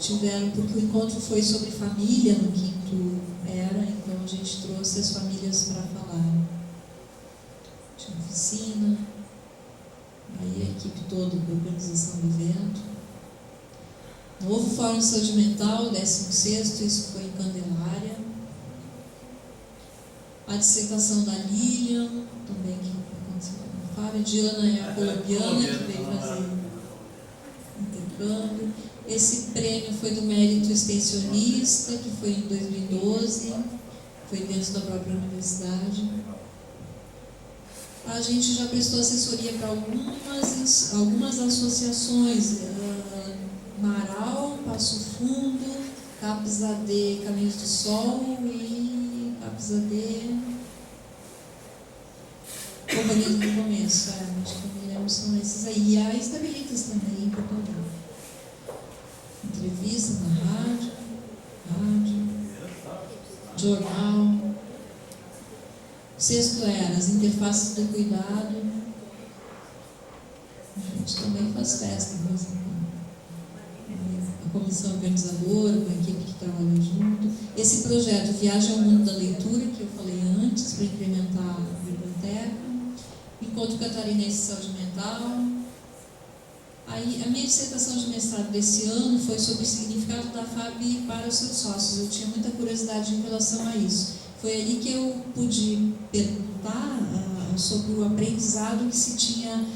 Tiveram, porque o encontro foi sobre família no 5º era, então a gente trouxe as famílias para falar. Tinha oficina, aí a equipe toda da organização do evento. Novo Fórum de Saúde Mental, 16º, isso foi em Candelária. A dissertação da Lilian, também que aconteceu com a Fábio. Diana é a colombiana, que veio fazer intercâmbio. Esse prêmio foi do Mérito Extensionista, que foi em 2012, foi dentro da própria universidade. A gente já prestou assessoria para algumas associações, Marau, Passo Fundo, CAPES AD Caminhos do Sol e CAPES AD Companhia do Começo, acho que eu me lembro, são esses aí. E a Estabilitas também, em Porto Alegre. Entrevista na rádio, jornal. O 6º era as interfaces do cuidado. A gente também faz festa, mas a comissão organizadora, com a equipe que trabalha junto. Esse projeto Viagem ao Mundo da Leitura, que eu falei antes, para incrementar a biblioteca. Encontro Catarinense de Saúde Mental. Aí, a minha dissertação de mestrado passado desse ano foi sobre o significado da FAB para os seus sócios. Eu tinha muita curiosidade em relação a isso. Foi ali que eu pude perguntar sobre o aprendizado que se tinha.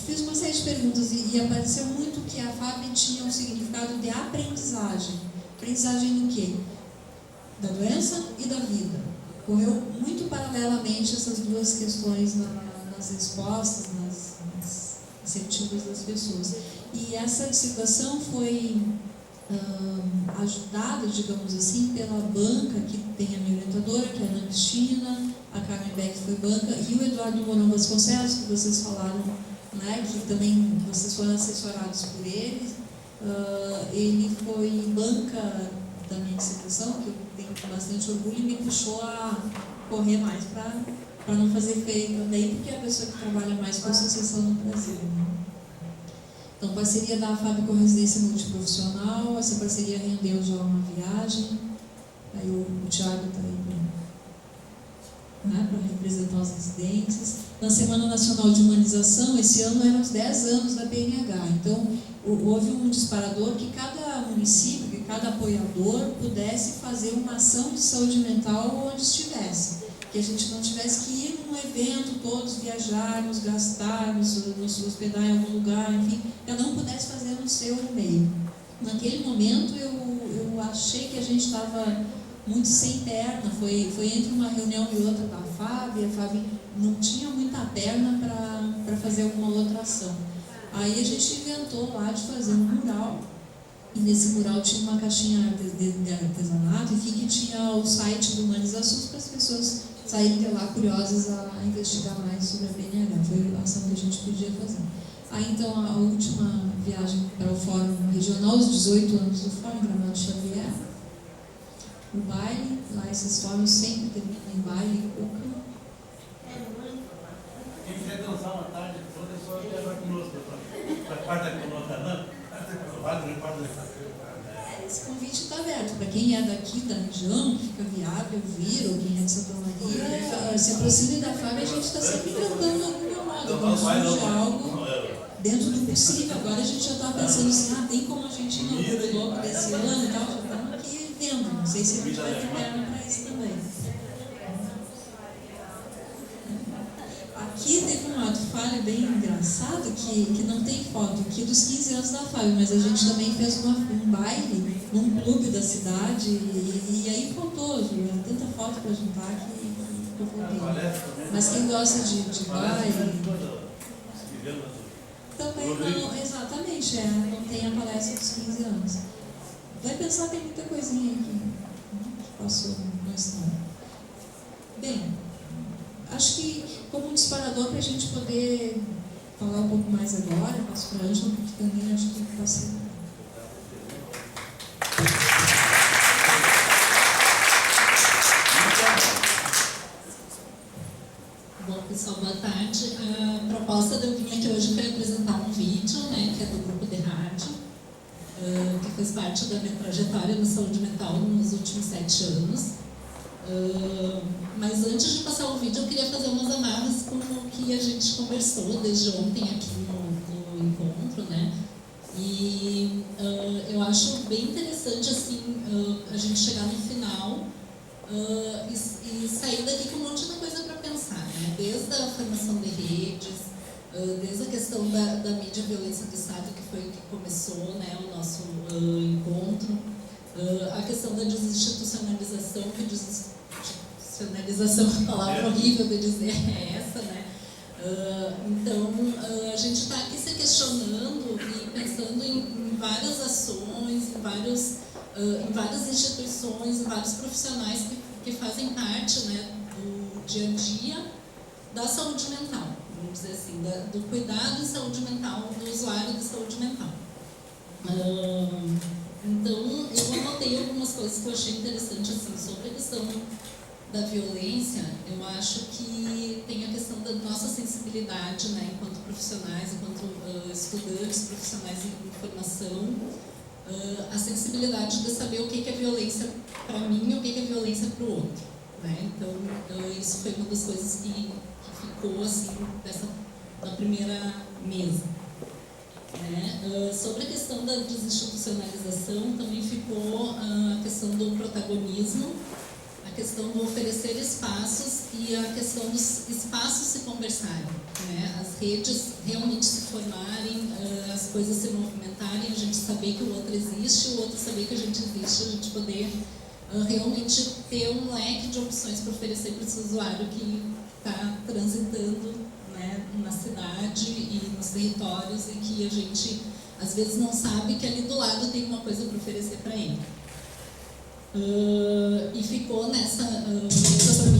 Fiz uma série de perguntas e apareceu muito que a FAB tinha um significado de aprendizagem. Aprendizagem do quê? Da doença e da vida. Correu muito paralelamente essas duas questões nas respostas, nas assertivas das pessoas. E essa dissertação foi ajudada, digamos assim, pela banca, que tem a minha orientadora, que é a Ana Cristina, a Carmen Beck foi banca, e o Eduardo Mourão Vasconcelos, que vocês falaram, né, que também vocês foram assessorados por ele. Ele foi banca da minha dissertação, que eu tenho bastante orgulho, e me puxou a correr mais para não fazer feio também, porque é a pessoa que trabalha mais com associação no Brasil. Né? Então, parceria da FAB com residência multiprofissional, essa parceria rendeu já uma viagem, aí o Thiago está aí para representar os residentes. Na Semana Nacional de Humanização, esse ano eram os 10 anos da PNH, então houve um disparador que cada município, que cada apoiador pudesse fazer uma ação de saúde mental onde estivesse. Que a gente não tivesse que ir num evento, todos viajarmos, gastarmos, nos hospedar em algum lugar, enfim, cada um pudesse fazer no seu meio. Naquele momento eu achei que a gente estava muito sem perna, foi entre uma reunião e outra da FAB, e a FAB não tinha muita perna para fazer alguma outra ação. Aí a gente inventou lá de fazer um mural, e nesse mural tinha uma caixinha de artesanato, enfim, que tinha o site do Humanizações para as pessoas saírem de lá curiosas a investigar mais sobre a PNH. Foi a ação que a gente podia fazer. Aí então a última viagem para o Fórum Regional, os 18 anos do Fórum, Gramado Xavier, o baile, lá esses fóruns sempre terminam em baile e cuca. Quem quiser dançar uma tarde toda, é só viajar conosco. Faz parte da coluna, não? Esse convite está aberto para quem é daqui da região, que fica viável vir, ou quem é de Santa Maria, se aproxime da FAB, a gente está sempre tentando alguma moda, quando surge algo dentro do possível. Agora a gente já está pensando assim, tem como a gente ir no Clube Louco desse ano e tal, já estamos aqui vendo, não sei se a gente vai ter perna para isso também. Aqui teve um ato falho bem engraçado, que não tem foto aqui dos 15 anos da FAB, mas a gente também fez um baile num clube da cidade e aí faltou, tanta foto para juntar que ficou bem. Mas quem gosta de baile também não, exatamente, não tem a palestra dos 15 anos. Vai pensar, tem muita coisinha aí que passou no história. Bem, acho que como um disparador para a gente poder falar um pouco mais agora, eu passo para a Ângela, porque também acho que está sendo. Bom, pessoal, boa tarde. A proposta de eu vir aqui hoje foi apresentar um vídeo, né, que é do grupo de rádio, que fez parte da minha trajetória na saúde mental nos últimos 7 anos. Mas antes de passar o vídeo, eu queria fazer umas amarras com o que a gente conversou desde ontem aqui no encontro, né? E eu acho bem interessante, assim, a gente chegar no final e sair daqui com um monte de coisa para pensar, né? Desde a formação de redes, desde a questão da mídia violência do Estado, que foi o que começou, né, o nosso encontro, a questão da desinstitucionalização, que desinstitucionalização é uma palavra horrível de dizer, é essa, né? Então, a gente está aqui se questionando e pensando em várias ações, em várias instituições, em vários profissionais que fazem parte, né, do dia a dia da saúde mental, vamos dizer assim, do cuidado de saúde mental, do usuário de saúde mental. Então, eu anotei algumas coisas que eu achei interessante, assim, sobre a questão da violência. Eu acho que tem a questão da nossa sensibilidade, né, enquanto profissionais, enquanto estudantes, profissionais em formação, a sensibilidade de saber o que é violência para mim e o que é violência para o outro, né? Então, isso foi uma das coisas que ficou, assim, na primeira mesa. né? Sobre a questão da desinstitucionalização, também ficou a questão do protagonismo, a questão do oferecer espaços e a questão dos espaços se conversarem, né? As redes realmente se formarem, as coisas se movimentarem, a gente saber que o outro existe, o outro saber que a gente existe, a gente poder realmente ter um leque de opções para oferecer para esse usuário que está transitando, né, na cidade e nos territórios e que a gente às vezes não sabe que ali do lado tem uma coisa para oferecer para ele. E ficou nessa para mim também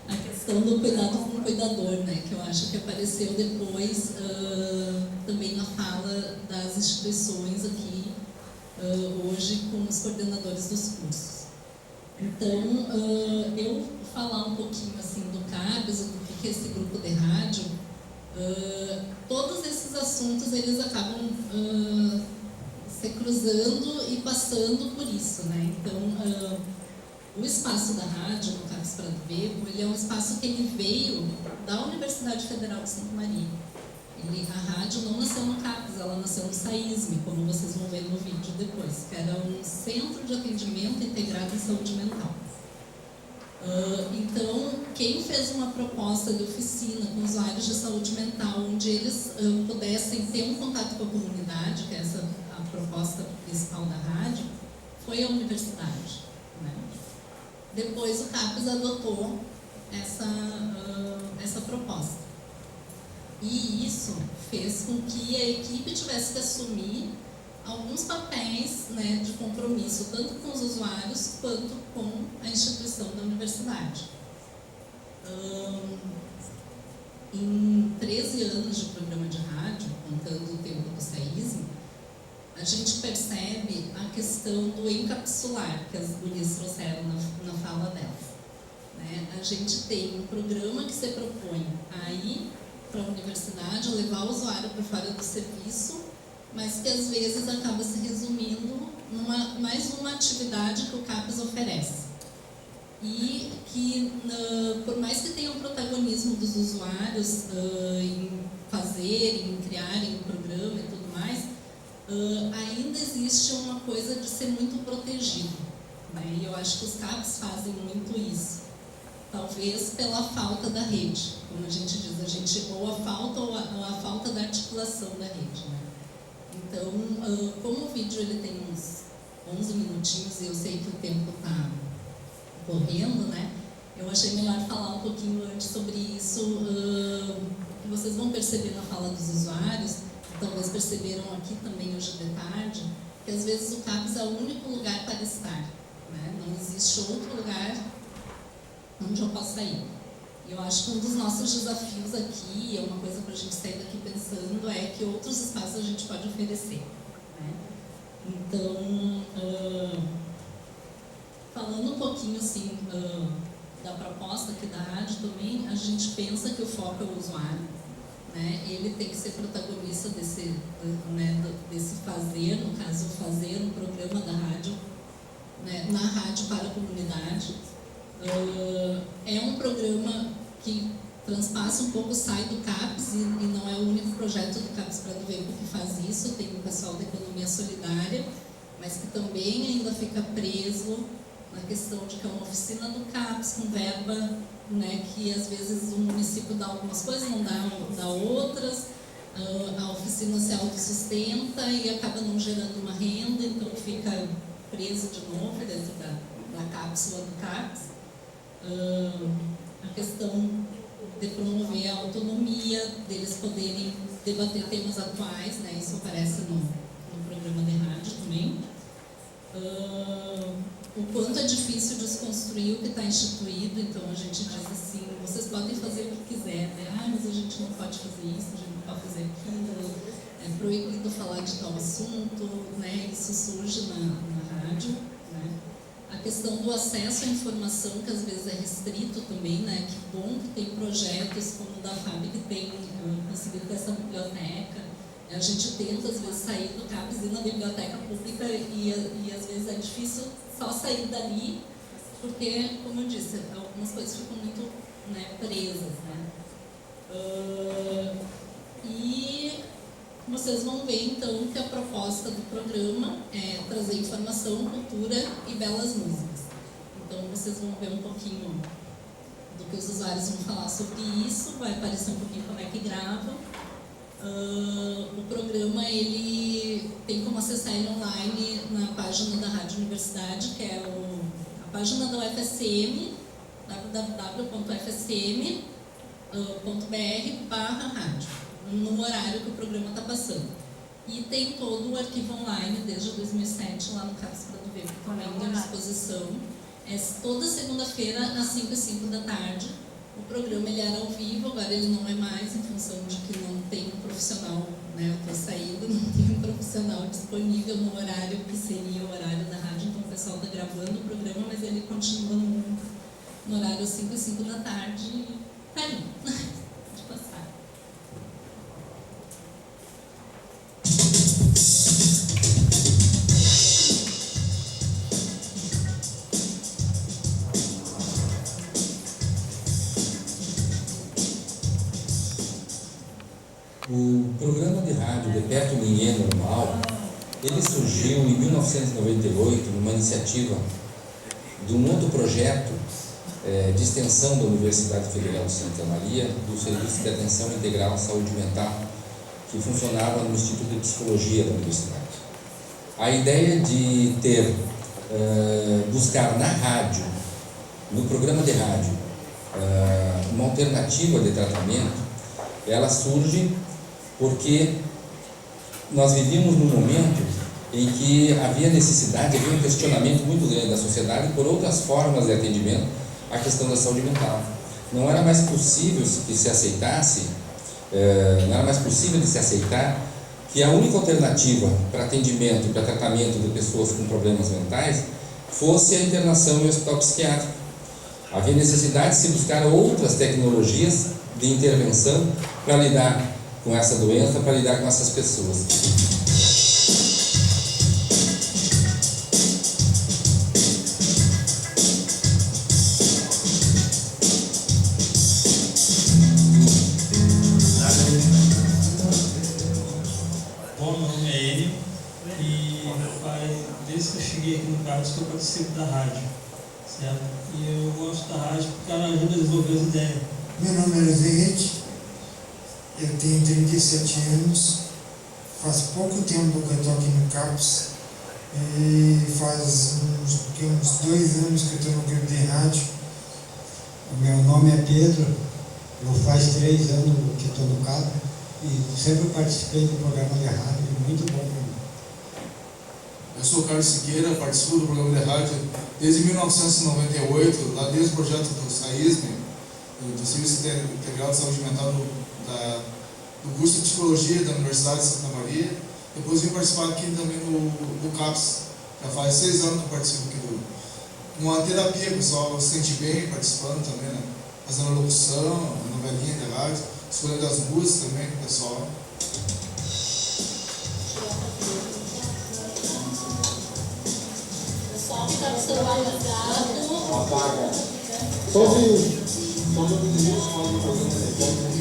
a questão do cuidado com o cuidador, né, que eu acho que apareceu depois também na fala das instituições aqui hoje com os coordenadores dos cursos. Então, eu vou falar um pouquinho assim do CAPES, do que é esse grupo de rádio. Todos esses assuntos eles acabam se cruzando e passando por isso, né? Então, o espaço da rádio, no CAPES Prado Vivo, ele é um espaço que ele veio da Universidade Federal de Santa Maria. A rádio não nasceu no CAPES, ela nasceu no SAISME, como vocês vão ver no vídeo depois, que era um centro de atendimento integrado em saúde mental. Então, quem fez uma proposta de oficina com usuários de saúde mental, onde eles pudessem ter um contato com a comunidade, que é essa a proposta principal da rádio, foi a universidade, né? Depois o CAPES adotou essa proposta. E isso fez com que a equipe tivesse que assumir alguns papéis, né, de compromisso, tanto com os usuários quanto com a instituição da universidade. Em 13 anos de programa de rádio, contando o tempo do SAISME, a gente percebe a questão do encapsular, que as gurias trouxeram na fala delas, né? A gente tem um programa que se propõe a ir para a universidade, levar o usuário para fora do serviço, mas que às vezes acaba se resumindo numa mais uma atividade que o CAPES oferece. E que, por mais que tenha o protagonismo dos usuários em fazerem, em criarem um programa e tudo mais, ainda existe uma coisa de ser muito protegido, né? E eu acho que os CAPES fazem muito isso. Talvez pela falta da rede, como a gente diz, ou a falta da articulação da rede, né? Então, como o vídeo ele tem uns 11 minutinhos e eu sei que o tempo está correndo, né? Eu achei melhor falar um pouquinho antes sobre isso, que vocês vão perceber na fala dos usuários, talvez perceberam aqui também hoje de tarde, que às vezes o CAPES é o único lugar para estar, né? Não existe outro lugar onde eu possa ir. E eu acho que um dos nossos desafios aqui, é uma coisa para a gente sair daqui pensando, é que outros espaços a gente pode oferecer, né? Então, falando um pouquinho assim, da proposta aqui da rádio também, a gente pensa que o foco é o usuário, né? Ele tem que ser protagonista desse fazer, no caso, fazer um programa da rádio, né, na rádio para a comunidade. É um programa que transpassa um pouco, sai do CAPES e não é o único projeto do CAPES Prado Vivo que faz isso, tem o pessoal da economia solidária, mas que também ainda fica preso na questão de que é uma oficina do CAPES com verba, né, que às vezes o município dá algumas coisas, não dá outras, a oficina se autossustenta e acaba não gerando uma renda, então fica preso de novo dentro da cápsula do CAPES. A questão de promover a autonomia, deles poderem debater temas atuais, né, isso aparece no programa de rádio também. O quanto é difícil desconstruir o que está instituído, então a gente diz assim, vocês podem fazer o que quiser, né? Mas a gente não pode fazer isso, a gente não pode fazer aquilo, é proibido falar de tal assunto, né? Isso surge na rádio, né? A questão do acesso à informação, que às vezes é restrito também, né? Que bom que tem projetos como o da FAB, que tem conseguido ter essa biblioteca. A gente tenta, às vezes, sair do CAPES e ir na biblioteca pública e às vezes, é difícil só sair dali, porque, como eu disse, algumas coisas ficam muito né, presas, né? E vocês vão ver então que a proposta do programa é trazer informação, cultura e belas músicas. Então vocês vão ver um pouquinho do que os usuários vão falar sobre isso, vai aparecer um pouquinho como é que grava. O programa ele tem como acessar ele online na página da Rádio Universidade, que é a página da UFSM, www.ufsm.br/rádio, no horário que o programa está passando. E tem todo o arquivo online desde 2007 lá no CAPS Prado Vivo, também à disposição. É toda segunda-feira às 5h05 da tarde. O programa ele era ao vivo, agora ele não é mais, em função de que não tem um profissional, né? Eu estou saindo, não tem um profissional disponível no horário que seria o horário da rádio, então o pessoal está gravando o programa, mas ele continua no horário às 5h05 da tarde e tá ali. Pode passar. O programa de rádio De Perto Ninguém Normal, ele surgiu em 1998 numa iniciativa de um outro projeto de extensão da Universidade Federal de Santa Maria, do Serviço de Atenção Integral à Saúde Mental, que funcionava no Instituto de Psicologia da Universidade. A ideia de ter, buscar na rádio, no programa de rádio, uma alternativa de tratamento, ela surge porque nós vivíamos num momento em que havia necessidade, havia um questionamento muito grande da sociedade por outras formas de atendimento à questão da saúde mental. Não era mais possível que se aceitasse, não era mais possível de se aceitar que a única alternativa para atendimento e para tratamento de pessoas com problemas mentais fosse a internação em um hospital psiquiátrico. Havia necessidade de se buscar outras tecnologias de intervenção para lidar com essa doença, para lidar com essas pessoas. Bom, meu nome é Enio e desde que eu cheguei aqui no CAPS que eu participo da rádio, certo? E eu gosto da rádio porque ela ajuda a desenvolver as ideias. Meu nome é Henrique, eu tenho 37 anos, faz pouco tempo que eu estou aqui no CAPS e faz uns 2 anos que eu estou no grupo de rádio. O meu nome é Pedro, eu faz 3 anos que estou no CAPS e sempre participei do programa de rádio, muito bom para mim. Eu sou o Carlos Siqueira, participo do programa de rádio desde 1998, lá desde o projeto do SAISM, do Serviço Integral de Saúde Mental do curso de Psicologia da Universidade de Santa Maria. Depois vim participar aqui também do CAPS. Já faz 6 anos que eu participo aqui uma terapia, o pessoal se sente bem participando também, né? Fazendo a locução, a novelinha de rádio, escolhendo as músicas também com o pessoal. O pessoal que está com o celular ligado. Apaga. Sozinho. Só que eu me digo que o programa de rádio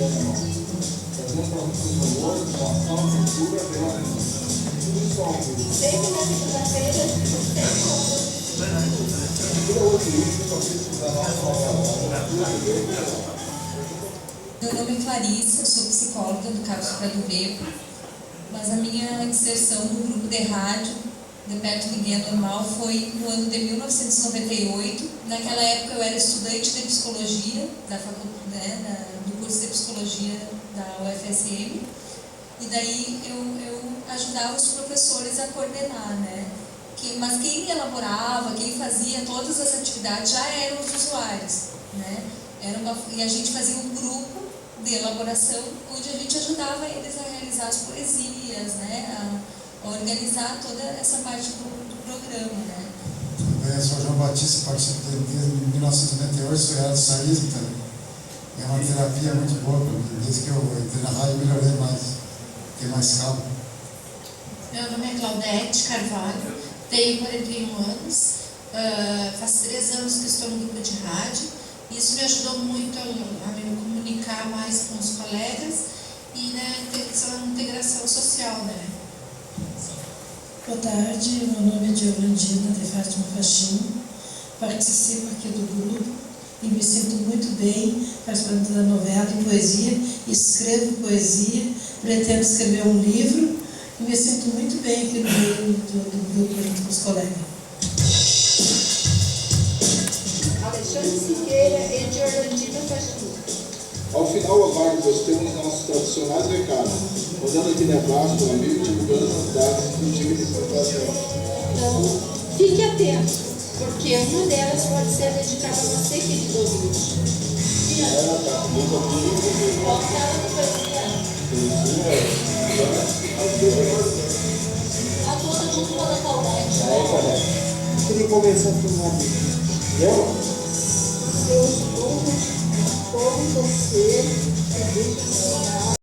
fazendo para vocês valor, doação, cultura, pela tudo só. Sempre na segunda-feira, Meu nome é Clarissa, eu sou psicóloga do CAPS Prado Vivo, mas a minha inserção no grupo de rádio De Perto Ninguém é Normal foi no ano de 1998. Naquela época eu era estudante de psicologia do curso de psicologia da UFSM, e daí eu ajudava os professores a coordenar, né? Mas quem elaborava, quem fazia todas as atividades já eram os usuários, né? E a gente fazia um grupo de elaboração onde a gente ajudava eles a realizar as poesias, né? A organizar toda essa parte do programa, né? Eu sou João Batista, participo desde 1998, sou do SAISM também. É uma terapia muito boa para mim. Desde que eu entrei na rádio, melhorei mais, fiquei mais calmo. Meu nome é Claudete Carvalho, tenho 41 anos, faz 3 anos que estou no grupo de rádio Isso me ajudou muito a me comunicar mais com os colegas e essa integração social, né? Boa tarde, meu nome é Diorandina de Fátima Faxim, participo aqui do grupo e me sinto muito bem participando da novela em poesia, escrevo poesia, pretendo escrever um livro e me sinto muito bem aqui no meio do grupo junto com os colegas. Alexandre Siqueira e Diorandina Faxim. Ao final, Avardos, temos nossos tradicionais recados, mandando aquele abraço para o amigo, divulgando as novidades do time de plantação. Então, fique atento, porque uma delas pode ser dedicada a você, querido ouvinte. A toda junto com a Claudete. Queria começar com uma dela. Seus burros, como você, é